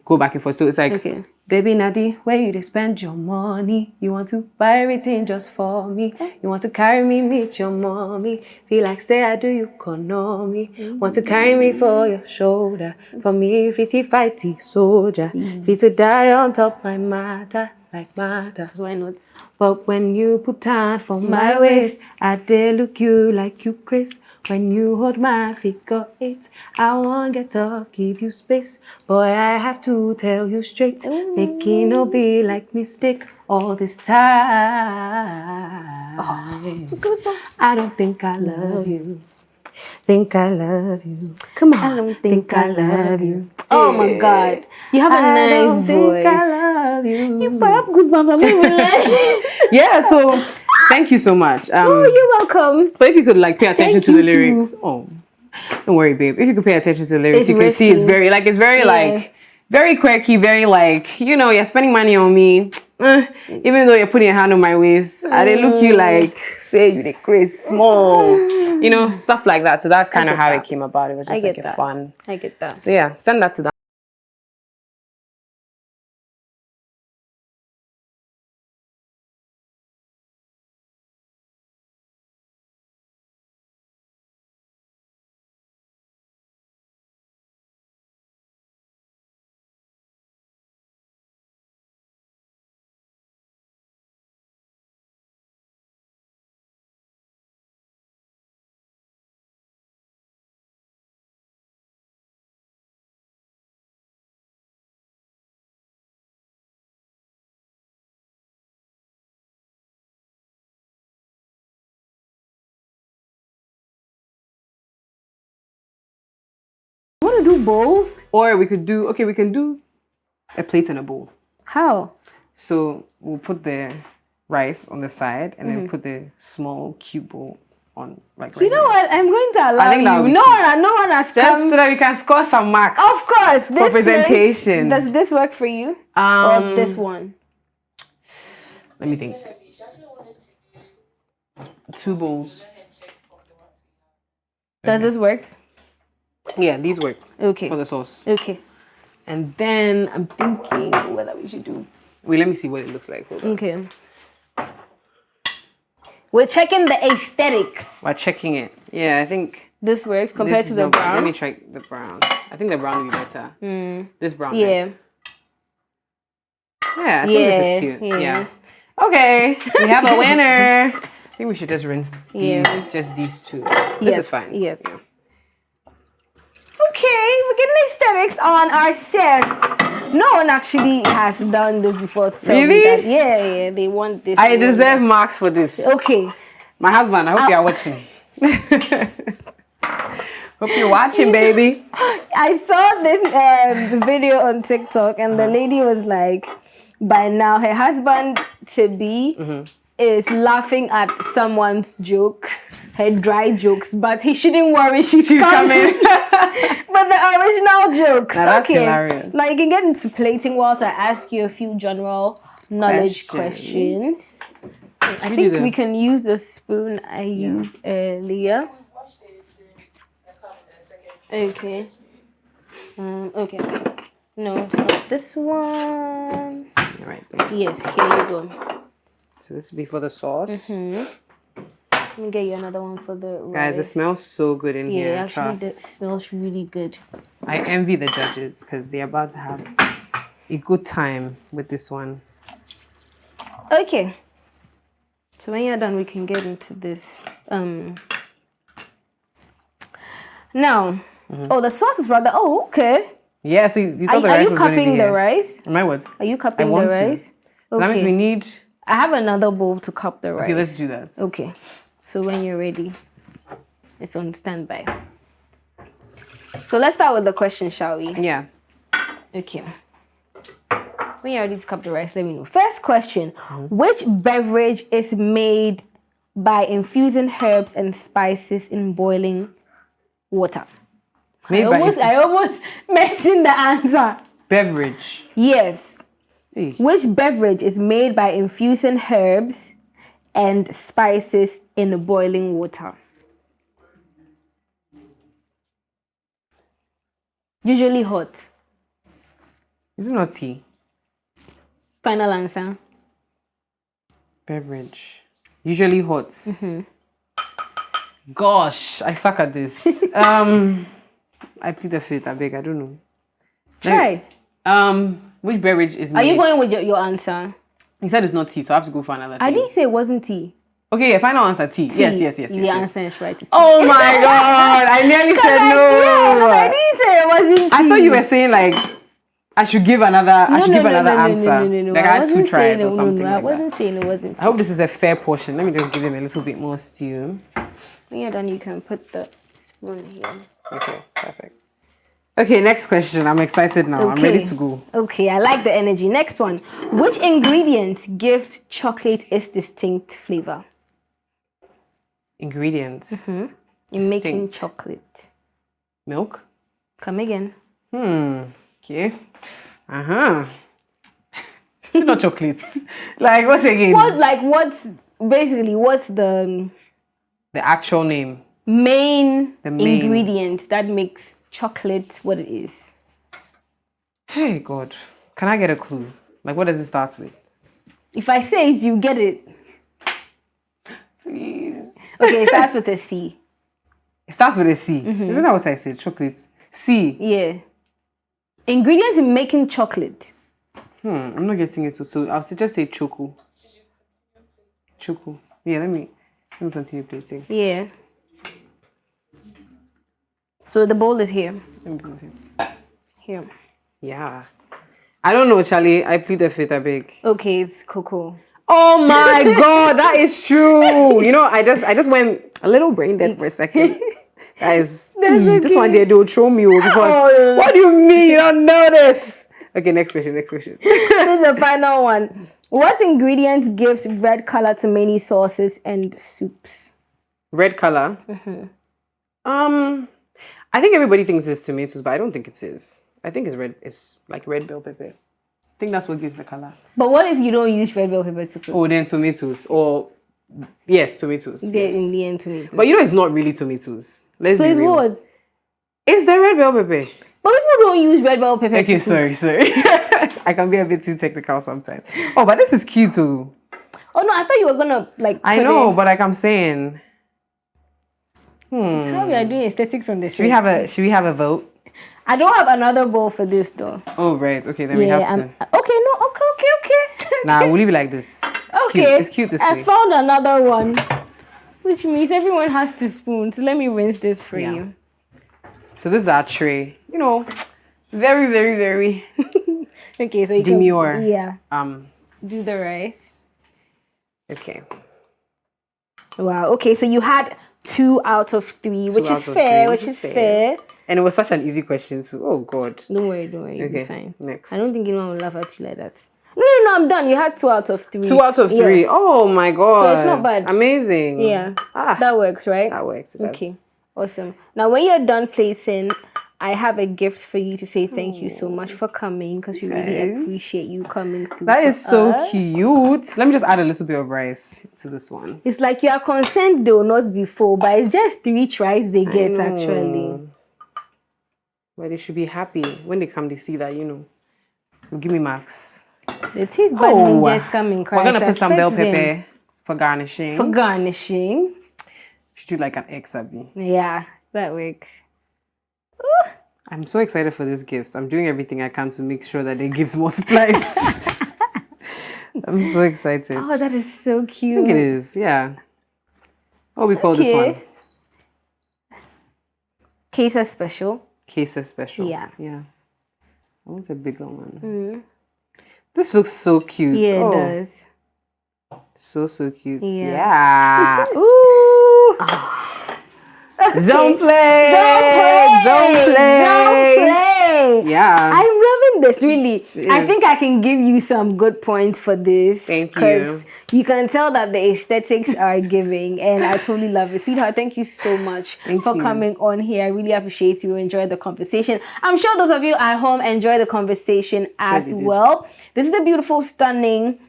Speaker 3: go back and forth. So it's like,
Speaker 1: Okay.
Speaker 3: baby Nadi, where you they spend your money? You want to buy everything just for me? You want to carry me, meet your mommy? Feel like say I do you economy? Want to carry me for your shoulder? For me, fitty fighty soldier. Fit to die on top my matter, like matter.
Speaker 1: Why not?
Speaker 3: But when you put on for my waist, I dare look you like you Chris. When you hold my figure 8, I won't get up, give you space. Boy, I have to tell you straight, making no be like mistake all this time. I don't think I love you. Think I love you. Come on.
Speaker 1: I don't think I love you. Oh my God. You have a
Speaker 3: I
Speaker 1: nice
Speaker 3: don't
Speaker 1: voice.
Speaker 3: think I love you.
Speaker 1: You put up goosebumps. I'm even like,
Speaker 3: Yeah, so thank you so much.
Speaker 1: oh, you're welcome.
Speaker 3: So if you could like pay attention
Speaker 1: Thank
Speaker 3: to the
Speaker 1: you
Speaker 3: lyrics.
Speaker 1: too.
Speaker 3: Oh, don't worry, babe. If you could pay attention to the lyrics,
Speaker 1: It's
Speaker 3: you can see it's
Speaker 1: risky.
Speaker 3: very like very quirky, very like, you're spending money on me. Even though you're putting your hand on my waist, I they look you like say you the crazy small. Stuff like that. So that's kind of
Speaker 1: get
Speaker 3: how
Speaker 1: that.
Speaker 3: it came about. It was
Speaker 1: I
Speaker 3: just
Speaker 1: get
Speaker 3: like
Speaker 1: that.
Speaker 3: a fun.
Speaker 1: I get that.
Speaker 3: So yeah, send that to them.
Speaker 1: You want to do bowls?
Speaker 3: Or we can do a plate and a bowl.
Speaker 1: How?
Speaker 3: So we'll put the rice on the side and then put the small cube bowl on like right
Speaker 1: You know
Speaker 3: here.
Speaker 1: what? I'm going to allow
Speaker 3: think that
Speaker 1: you.
Speaker 3: would be
Speaker 1: No
Speaker 3: cute.
Speaker 1: one has
Speaker 3: Just
Speaker 1: come.
Speaker 3: so that we can score some marks.
Speaker 1: Of course. This
Speaker 3: presentation.
Speaker 1: place, does this work for you? Or this one?
Speaker 3: Let me think. 2 bowls.
Speaker 1: Does this work?
Speaker 3: Yeah, these work
Speaker 1: Okay.
Speaker 3: for the sauce.
Speaker 1: Okay.
Speaker 3: And then I'm thinking whether we should do. Wait, let me see what it looks like. Hold on.
Speaker 1: Okay. We're checking the aesthetics.
Speaker 3: We're checking it. Yeah, I think
Speaker 1: This works compared
Speaker 3: this
Speaker 1: to
Speaker 3: is
Speaker 1: the
Speaker 3: not bad. Let
Speaker 1: brown.
Speaker 3: me try the brown. I think the brown will be better. This brown.
Speaker 1: Yeah.
Speaker 3: Is. Yeah, I think this is cute. Yeah. Okay, we have a winner. I think we should just rinse just these 2. This is fine.
Speaker 1: Yes.
Speaker 3: Yeah.
Speaker 1: Okay, we're getting aesthetics on our sets. No one actually has done this before. So
Speaker 3: Really?
Speaker 1: Yeah, they want this.
Speaker 3: I
Speaker 1: they want
Speaker 3: deserve
Speaker 1: that.
Speaker 3: marks for this.
Speaker 1: Okay.
Speaker 3: My husband, I hope you are watching. Hope you're watching, baby.
Speaker 1: I saw this video on TikTok, and the lady was like, by now her husband to be is laughing at someone's jokes, her dry jokes, but he shouldn't worry, she's coming. But the original jokes,
Speaker 3: Now that's
Speaker 1: okay.
Speaker 3: hilarious.
Speaker 1: Now you can get into plating whilst I ask you a few general knowledge questions. I think we can use the spoon I used earlier. Okay. Okay. No, it's not this one.
Speaker 3: All right.
Speaker 1: Yes, here you go.
Speaker 3: So this will be for the sauce.
Speaker 1: Let me get you another one for the rice.
Speaker 3: Guys, it smells so good in here.
Speaker 1: Yeah, actually,
Speaker 3: Trust.
Speaker 1: that smells really good.
Speaker 3: I envy the judges because they're about to have a good time with this one.
Speaker 1: Okay. So when you're done, we can get into this. Now, oh, the sauce is rather. Oh, okay.
Speaker 3: Yeah, so you thought the
Speaker 1: Are
Speaker 3: rice
Speaker 1: you
Speaker 3: was going to be
Speaker 1: cupping the
Speaker 3: here.
Speaker 1: rice?
Speaker 3: Am I what?
Speaker 1: Are you cupping the
Speaker 3: want to.
Speaker 1: rice?
Speaker 3: So that means we need...
Speaker 1: I have another bowl to cup the rice.
Speaker 3: Okay, let's do that.
Speaker 1: Okay. So when you're ready, it's on standby. So let's start with the question, shall we?
Speaker 3: Yeah.
Speaker 1: Okay. When you're ready to cup the rice, let me know. First question. Which beverage is made by infusing herbs and spices in boiling water?
Speaker 3: Made
Speaker 1: I almost mentioned the answer.
Speaker 3: beverage.
Speaker 1: Yes.
Speaker 3: Hey.
Speaker 1: Which beverage is made by infusing herbs and spices in boiling water? Usually hot.
Speaker 3: Is it not tea?
Speaker 1: Final answer.
Speaker 3: Beverage. Usually hot. Gosh, I suck at this. I plead the fifth, I beg, I don't know.
Speaker 1: Try.
Speaker 3: Which beverage is
Speaker 1: Are
Speaker 3: made?
Speaker 1: you going with your answer?
Speaker 3: He said it's not tea, so I have to go for another thing.
Speaker 1: I didn't say it wasn't tea.
Speaker 3: Okay, yeah, final answer, tea. Yes.
Speaker 1: The answer is right. It's tea.
Speaker 3: Oh my god, I nearly said no.
Speaker 1: I didn't say it wasn't tea.
Speaker 3: I thought you were saying like I should give another answer.
Speaker 1: No.
Speaker 3: Like I had two tries or something
Speaker 1: I
Speaker 3: like
Speaker 1: wasn't
Speaker 3: that.
Speaker 1: saying it wasn't tea.
Speaker 3: I hope this is a fair portion. Let me just give him a little bit more stew.
Speaker 1: When you're done, you can put the spoon here.
Speaker 3: Okay, perfect. Okay, next question. I'm excited now. I'm ready to go.
Speaker 1: Okay, I like the energy. Next one. Which ingredient gives chocolate its distinct flavor?
Speaker 3: Ingredients.
Speaker 1: In making chocolate.
Speaker 3: Milk.
Speaker 1: Come again.
Speaker 3: Okay. It's not chocolate. Like what again?
Speaker 1: What's the
Speaker 3: The actual name.
Speaker 1: main
Speaker 3: The main.
Speaker 1: ingredient that makes chocolate what it is?
Speaker 3: Hey God. Can I get a clue? Like what does it start with?
Speaker 1: If I say it, you get it.
Speaker 3: Please.
Speaker 1: Okay, it starts with a C.
Speaker 3: It starts with a C. Isn't that what I said? Chocolate. C.
Speaker 1: Yeah. Ingredients in making chocolate.
Speaker 3: I'm not getting it. So I'll just say choco. Choco. Yeah, let me continue plating.
Speaker 1: Yeah. So the bowl is here.
Speaker 3: Let me continue.
Speaker 1: Here.
Speaker 3: Yeah. I don't know, Charlie. I plead the fifth, I beg.
Speaker 1: Okay, it's cocoa.
Speaker 3: Oh my God, that is true. You know, I just went a little brain dead for a second. Guys, this one day they'll throw me because what do you mean you don't know this? Okay, next question.
Speaker 1: This is the final one. What ingredient gives red color to many sauces and soups?
Speaker 3: Red color? I think everybody thinks it's tomatoes, but I don't think it is. I think it's red. It's like red bell pepper. I think that's what gives the color.
Speaker 1: But what if you don't use red bell pepper to cook?
Speaker 3: Oh, then tomatoes. Or, yes, tomatoes. Yes.
Speaker 1: In the end, tomatoes.
Speaker 3: But you know it's not really tomatoes. Let's
Speaker 1: so
Speaker 3: be
Speaker 1: it's
Speaker 3: real.
Speaker 1: what?
Speaker 3: It's the red bell pepper.
Speaker 1: But people don't use red bell pepper
Speaker 3: Okay,
Speaker 1: to cook.
Speaker 3: sorry. I can be a bit too technical sometimes. Oh, but this is cute too.
Speaker 1: Oh no, I thought you were gonna
Speaker 3: I know, but like I'm saying.
Speaker 1: How we are doing aesthetics on this.
Speaker 3: Should we have a vote?
Speaker 1: I don't have another bowl for this though.
Speaker 3: Oh right, okay, then we have to.
Speaker 1: Okay.
Speaker 3: Nah, we'll leave it like this. It's cute. It's cute this
Speaker 1: I
Speaker 3: way.
Speaker 1: found another one. Which means everyone has to spoon. So let me rinse this for you.
Speaker 3: So this is our tray. You know, very, very, very
Speaker 1: Okay, so you
Speaker 3: demure.
Speaker 1: Can, do the rice.
Speaker 3: Okay.
Speaker 1: Wow. Okay, so you had 2 out of 3, which is fair.
Speaker 3: And it was such an easy question, so oh God.
Speaker 1: Don't worry, you'll be
Speaker 3: Okay,
Speaker 1: fine.
Speaker 3: next.
Speaker 1: I don't think anyone will laugh at you like that. No, I'm done. You had 2 out of 3.
Speaker 3: 2 out of 3.
Speaker 1: Yes.
Speaker 3: Oh my God.
Speaker 1: So it's not bad.
Speaker 3: Amazing.
Speaker 1: Yeah. That works, right?
Speaker 3: That works.
Speaker 1: Okay. Awesome. Now, when you're done plating, I have a gift for you to say thank you so much for coming because we really appreciate you coming through.
Speaker 3: That is so
Speaker 1: us.
Speaker 3: cute. Let me just add a little bit of rice to this one.
Speaker 1: It's like you are concerned though, not before, but it's just 3 tries they get actually.
Speaker 3: Well, they should be happy when they come. They see that give me marks.
Speaker 1: The taste bud ninjas coming.
Speaker 3: We're gonna put some bell pepper for garnishing. Should do like an egg sabi.
Speaker 1: Yeah, that works.
Speaker 3: I'm so excited for this gift. I'm doing everything I can to make sure that the gifts multiplies. I'm so excited.
Speaker 1: Oh, that is so cute.
Speaker 3: I think it is, yeah. What we call this one?
Speaker 1: Kaesa special.
Speaker 3: Kaesa special.
Speaker 1: Yeah.
Speaker 3: I want a bigger one. This looks so cute.
Speaker 1: Yeah, it does.
Speaker 3: So cute.
Speaker 1: Yeah.
Speaker 3: Ooh. Don't play.
Speaker 1: Don't play.
Speaker 3: Yeah.
Speaker 1: I'm loving liking this, really. I think I can give you some good points for this.
Speaker 3: Thank you.
Speaker 1: Because you can tell that the aesthetics are giving, and I totally love it. Sweetheart, thank you so much for coming on here. I really appreciate you. Enjoyed the conversation. I'm sure those of you at home enjoy the conversation as well. This is the beautiful, stunning,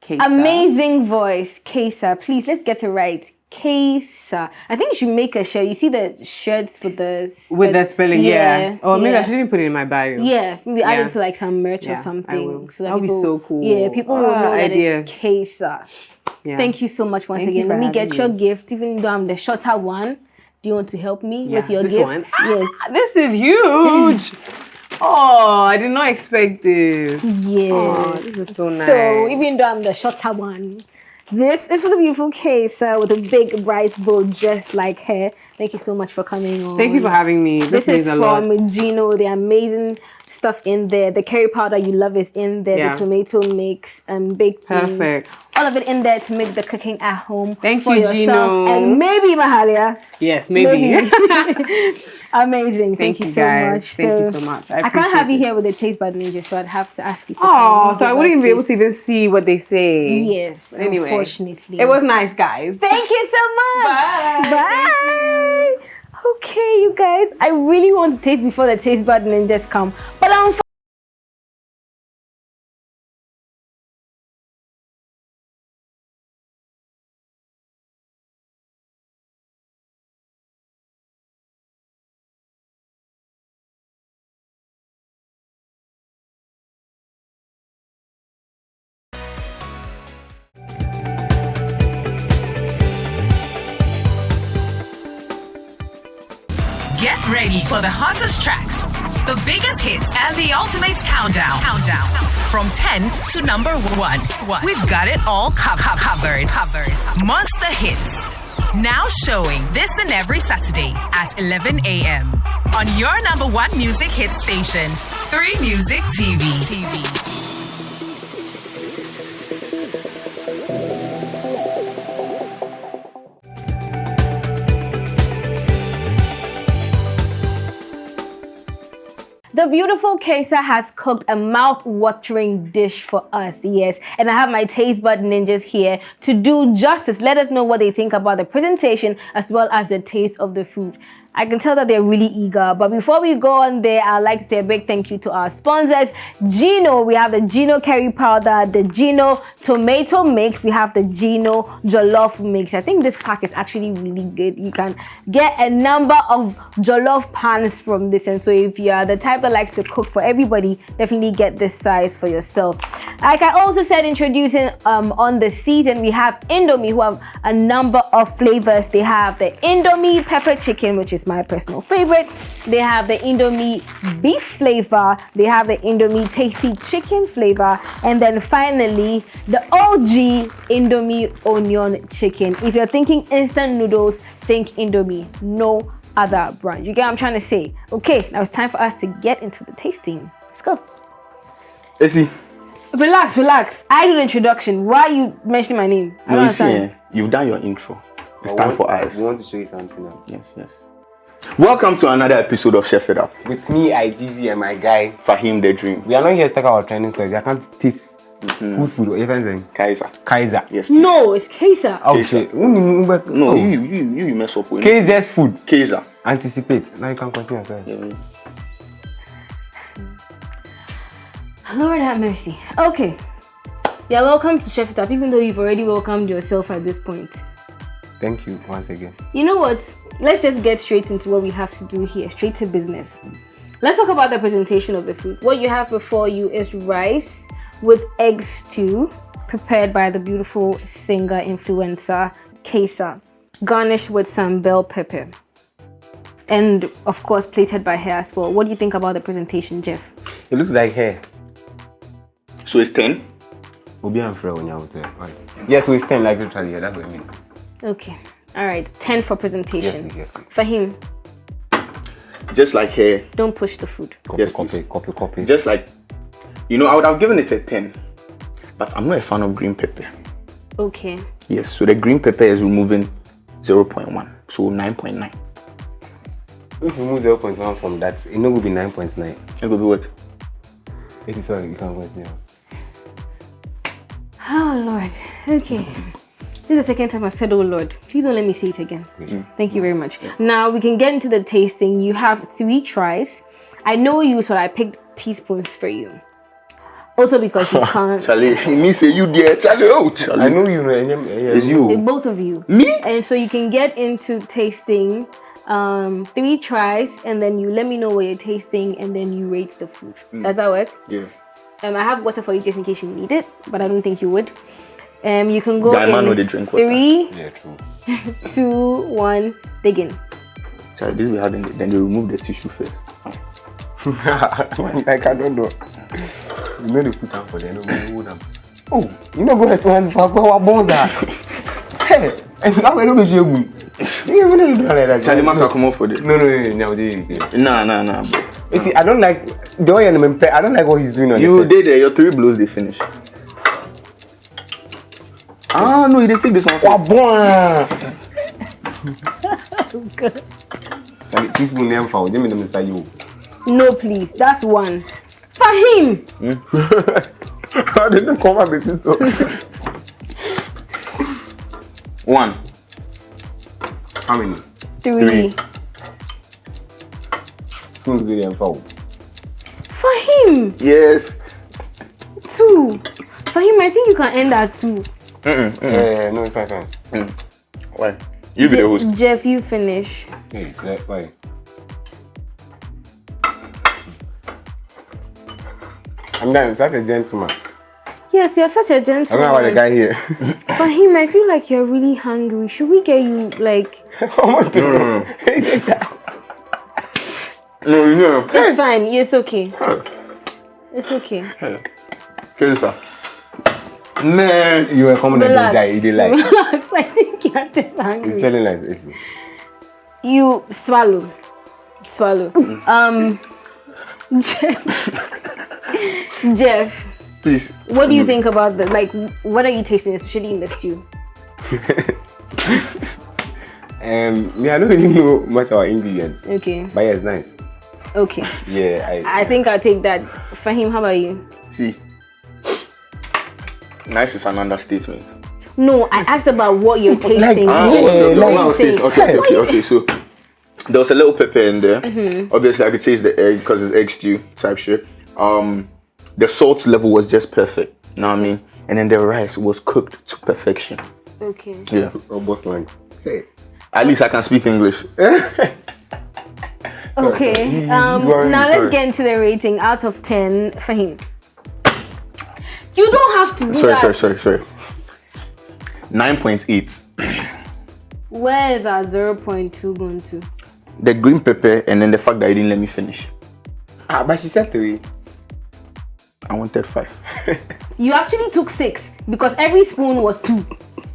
Speaker 3: Kaesa.
Speaker 1: amazing voice, Kaesa. Please, let's get it right. Kaesa. I think you should make a shirt. You see the shirts with the
Speaker 3: spelling, yeah. Or maybe I shouldn't put it in my bio.
Speaker 1: Yeah, maybe add it to like some merch or
Speaker 3: I
Speaker 1: something.
Speaker 3: will.
Speaker 1: So that
Speaker 3: That'll be so cool.
Speaker 1: Yeah, people will know that
Speaker 3: idea.
Speaker 1: it's Kaesa.
Speaker 3: Yeah.
Speaker 1: Thank you so much once
Speaker 3: Thank you
Speaker 1: again.
Speaker 3: for
Speaker 1: Let me
Speaker 3: having
Speaker 1: get your
Speaker 3: me.
Speaker 1: gift, even though I'm the shorter one. Do you want to help me with your
Speaker 3: this
Speaker 1: gift?
Speaker 3: one?
Speaker 1: Yes.
Speaker 3: This is huge. Oh, I did not expect this.
Speaker 1: Yeah.
Speaker 3: Oh, this is so nice.
Speaker 1: So even though I'm the shorter one, this is for the beautiful Kaesa with a big bright bow just like her. Thank you so much for coming on.
Speaker 3: Thank you for having me. This
Speaker 1: is
Speaker 3: means a lot.
Speaker 1: from Gino, the amazing stuff in there. The curry powder you love is in there.
Speaker 3: Yeah.
Speaker 1: The tomato mix and baked beans.
Speaker 3: Perfect.
Speaker 1: All of it in there to make the cooking at home
Speaker 3: Thank
Speaker 1: for
Speaker 3: you,
Speaker 1: yourself.
Speaker 3: Gino.
Speaker 1: And maybe Mahalia.
Speaker 3: Yes, maybe.
Speaker 1: Amazing. Thank you so
Speaker 3: guys.
Speaker 1: much.
Speaker 3: Thank you so much.
Speaker 1: I can't have you here with the taste bud ninja, so I'd have to ask you to
Speaker 3: Oh, so I wouldn't be able to even see what they say.
Speaker 1: Yes,
Speaker 3: But anyway,
Speaker 1: unfortunately.
Speaker 3: it was nice, guys.
Speaker 1: Thank you so much.
Speaker 3: Bye.
Speaker 1: Bye. Okay, you guys. I really want to taste before the taste bud ninjas come, but I'm.
Speaker 2: Get ready for the hottest tracks, the biggest hits, and the ultimate countdown. From 10 to number 1. We've got it all covered. Monster Hits. Now showing this and every Saturday at 11 a.m. on your number 1 music hit station, 3 Music TV.
Speaker 1: The beautiful Kaesa has cooked a mouth-watering dish for us, yes. And I have my taste bud ninjas here to do justice. Let us know what they think about the presentation as well as the taste of the food. I can tell that they're really eager. But before we go on there, I'd like to say a big thank you to our sponsors. Gino, we have the Gino curry powder, the Gino tomato mix, we have the Gino jollof mix. I think this pack is actually really good. You can get a number of jollof pans from this. And so if you are the type that likes to cook for everybody, definitely get this size for yourself. Like I also said, introducing on the season, we have Indomie, who have a number of flavors. They have the Indomie pepper chicken, which is my personal favorite. They have the Indomie beef flavor. They have the Indomie tasty chicken flavor. And then finally, the OG Indomie onion chicken. If you're thinking instant noodles, think Indomie. No other brand. You get what I'm trying to say? Okay, now it's time for us to get into the tasting. Let's go.
Speaker 5: Essie.
Speaker 1: Relax. I do the introduction. Why are you mentioning my name? I don't
Speaker 5: No, you see,
Speaker 1: understand.
Speaker 5: you've done your intro. It's time for us.
Speaker 6: We want to show you something else.
Speaker 5: Yes. Welcome to another episode of Chef It Up.
Speaker 6: With me, IGZ, and my guy.
Speaker 5: Fahim the Dream.
Speaker 6: We are not here to talk about trending stories. I can't taste whose food or anything.
Speaker 5: Kaesa. Yes.
Speaker 1: No, it's Kaesa.
Speaker 6: Oh
Speaker 5: Kaesa.
Speaker 6: shit.
Speaker 5: No, you mess up with
Speaker 6: KZ's food.
Speaker 5: Kaesa.
Speaker 6: Anticipate. Now you can continue. Sorry.
Speaker 5: Yeah.
Speaker 1: Lord have mercy. Okay. You're welcome to Chef It Up, even though you've already welcomed yourself at this point.
Speaker 6: Thank you once again.
Speaker 1: You know what? Let's just get straight into what we have to do here. Straight to business. Let's talk about the presentation of the food. What you have before you is rice with egg stew, prepared by the beautiful singer influencer Kaesa, garnished with some bell pepper, and of course plated by her as well. What do you think about the presentation, Jeff?
Speaker 6: It looks like hair.
Speaker 5: So it's 10?
Speaker 6: Obi and Fred when you're out there. Right. Yeah, so it's 10 like literally. Yeah, that's what it means.
Speaker 1: Okay. All right. 10 for presentation.
Speaker 6: Yes, please.
Speaker 1: Fahim,
Speaker 5: Just like here.
Speaker 1: don't push the food.
Speaker 6: Copy.
Speaker 5: Just like, I would have given it a 10. But I'm not a fan of green pepper.
Speaker 1: Okay.
Speaker 5: Yes, so the green pepper is removing 0.1. So 9.9.
Speaker 6: If you remove 0.1 from that, it will be 9.9.
Speaker 5: It will be what?
Speaker 6: It is sorry, you can continue.
Speaker 1: Oh Lord. Okay. This is the second time I've said, oh Lord. Please don't let me say it again. Thank you very much. Now we can get into the tasting. You have 3 tries. I know you, so I picked teaspoons for you. Also because you can't.
Speaker 7: Charlie, me say you there, Charlie. Oh, Charlie.
Speaker 6: I know you know.
Speaker 7: It's you.
Speaker 1: Both of you.
Speaker 7: Me?
Speaker 1: And so you can get into tasting 3 tries, and then you let me know what you're tasting, and then you rate the food. Does that work?
Speaker 7: Yeah.
Speaker 1: I have water for you just in case you need it, but I don't think you would. You can go
Speaker 7: Guy man know they
Speaker 1: in
Speaker 7: drink water.
Speaker 1: 3,
Speaker 6: Yeah, true.
Speaker 1: 2, 1, dig in.
Speaker 7: Charlie, this be hard. Then they remove the tissue first.
Speaker 6: Like I don't know. You know they put them for them. No, them. Oh, you know go restaurant for our bonza. Hey, and now we don't be sure. You know do like that.
Speaker 7: Charlie must come off for this.
Speaker 6: No,
Speaker 7: Nah, bro.
Speaker 6: You see, I don't like the way I don't like what he's doing on
Speaker 7: You
Speaker 6: the
Speaker 7: did it. Your 3 blows, they finish. Ah, no, you didn't take this one first.
Speaker 1: Good.
Speaker 6: And the teaspoon name for them in the inside you.
Speaker 1: No, please. That's 1. Fahim!
Speaker 6: How did they come up with this?
Speaker 7: 1.
Speaker 6: How many
Speaker 1: 3.
Speaker 6: spoons do they for?
Speaker 1: Fahim!
Speaker 7: Yes.
Speaker 1: 2. Fahim, I think you can end at 2.
Speaker 6: No, it's fine.
Speaker 7: Why? You be the host.
Speaker 1: Jeff, you finish.
Speaker 6: Hey, it's like why? I'm done. Such a gentleman.
Speaker 1: Yes, you're such a
Speaker 6: I'm not about the
Speaker 1: gentleman.
Speaker 6: guy here.
Speaker 1: Fahim, I feel like you're really hungry. Should we get you, like...
Speaker 7: No.
Speaker 1: It's fine. It's okay. It's okay.
Speaker 7: Kaesa. Man.
Speaker 6: You were coming and
Speaker 1: Relax.
Speaker 6: die. You did like.
Speaker 1: Relax. I think you're just
Speaker 6: It's
Speaker 1: hungry.
Speaker 6: telling lies. It's
Speaker 1: You swallow. Jeff,
Speaker 7: Please.
Speaker 1: what do you think about the, like, what are you tasting, especially in the stew?
Speaker 6: Yeah, I don't really know much about ingredients.
Speaker 1: Okay.
Speaker 6: But yeah, it's nice.
Speaker 1: Okay.
Speaker 6: Yeah,
Speaker 1: I think I'll take that. Fahim, how about you?
Speaker 7: See. Nice is an understatement.
Speaker 1: No, I asked about what you're tasting.
Speaker 7: Okay. So there was a little pepper in there. Obviously, I could taste the egg because it's egg stew type shit. The salt level was just perfect. You know what I mean? And then the rice was cooked to perfection.
Speaker 1: Okay.
Speaker 7: Yeah.
Speaker 6: Robust lang.
Speaker 7: Hey. At least I can speak English.
Speaker 1: Okay.
Speaker 6: He's
Speaker 1: Now
Speaker 6: worried,
Speaker 1: let's
Speaker 6: sorry.
Speaker 1: get into the rating out of 10. Fahim. You don't have to do that.
Speaker 7: Sorry. 9.8.
Speaker 1: Where is our 0.2 going to?
Speaker 7: The green pepper and then the fact that you didn't let me finish.
Speaker 6: But she said 3.
Speaker 7: I wanted 5.
Speaker 1: You actually took 6 because every spoon was 2.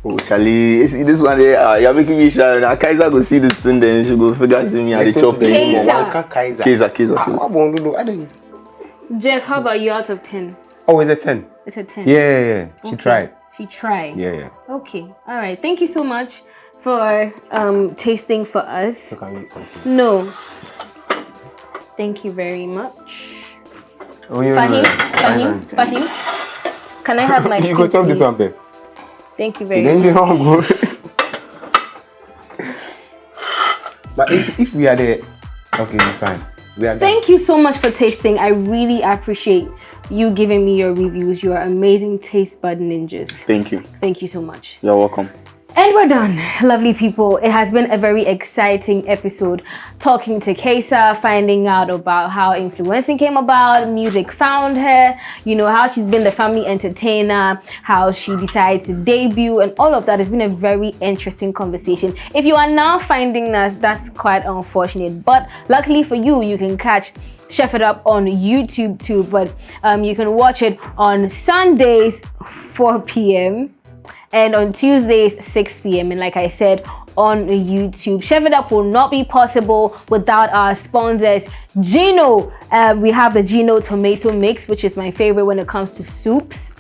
Speaker 7: Oh, Charlie, you see this one there, you're making me shy. Now, Kaesa go see this thing, then she go figure see me and they chop the
Speaker 1: Kaesa.
Speaker 7: Kaesa.
Speaker 1: Jeff, how about you out of 10?
Speaker 6: Oh, is it 10?
Speaker 1: It's a 10.
Speaker 6: Yeah. She tried.
Speaker 1: She tried.
Speaker 6: Yeah.
Speaker 1: Okay. All right. Thank you so much for tasting for us.
Speaker 6: So can we continue?
Speaker 1: No. Thank you very much.
Speaker 6: Oh, yeah.
Speaker 1: Fahim. Can I have my
Speaker 6: You
Speaker 1: stew,
Speaker 6: go chop this
Speaker 1: please?
Speaker 6: one, babe.
Speaker 1: Thank you very
Speaker 6: Then
Speaker 1: much.
Speaker 6: you don't go. But if we are there, okay, it's fine. We are done.
Speaker 1: Thank you so much for tasting. I really appreciate you giving me your reviews. You are amazing taste bud ninjas.
Speaker 7: Thank you.
Speaker 1: Thank you so much.
Speaker 7: You're welcome.
Speaker 1: And we're done, lovely people. It has been a very exciting episode talking to Kaesa, finding out about how influencing came about, music found her, you know, how she's been the family entertainer, how she decided to debut, and all of that. Has been a very interesting conversation. If you are now finding us, that's quite unfortunate, but luckily for you, you can catch Chef It Up on YouTube too, but you can watch it on Sundays 4 p.m. and on Tuesdays 6 p.m. and like I said, on YouTube. Chef It Up will not be possible without our sponsors. Gino, we have the Gino tomato mix, which is my favorite when it comes to soups.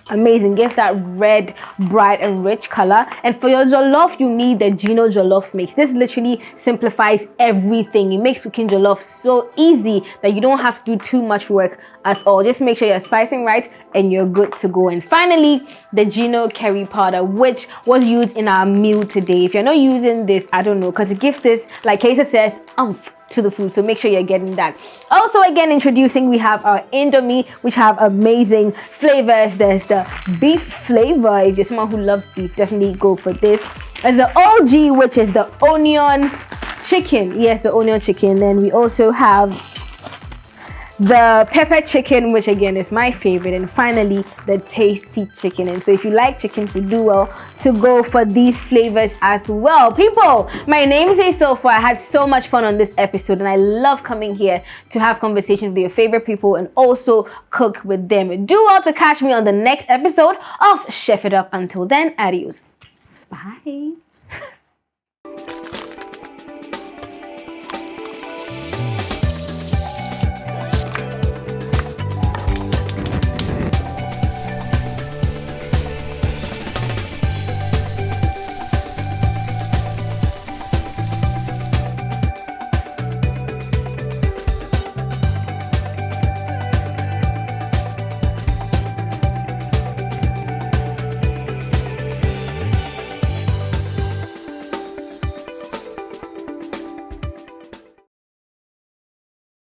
Speaker 1: Amazing. Give that red, bright and rich color. And for your jollof, you need the Gino jollof mix. This literally simplifies everything. It makes cooking jollof so easy that you don't have to do too much work at all. Just make sure you're spicing right and you're good to go. And finally, the Gino curry powder, which was used in our meal today. If you're not using this, I don't know, because it gives this, like Kaesa says, oomph to the food. So make sure you're getting that. Also, again, introducing, we have our Indomie, which have amazing flavors. There's the beef flavor. If you're someone who loves beef, definitely go for this. There's the OG, which is the onion chicken. Yes, the onion chicken. Then we also have the pepper chicken, which again is my favorite, and finally the tasty chicken. And so if you like chicken, you do well to go for these flavors as well. People, my name is Essilfua. I had so much fun on this episode, and I love coming here to have conversations with your favorite people and also cook with them. Do well to catch me on the next episode of Chef It Up. Until then, adios. Bye.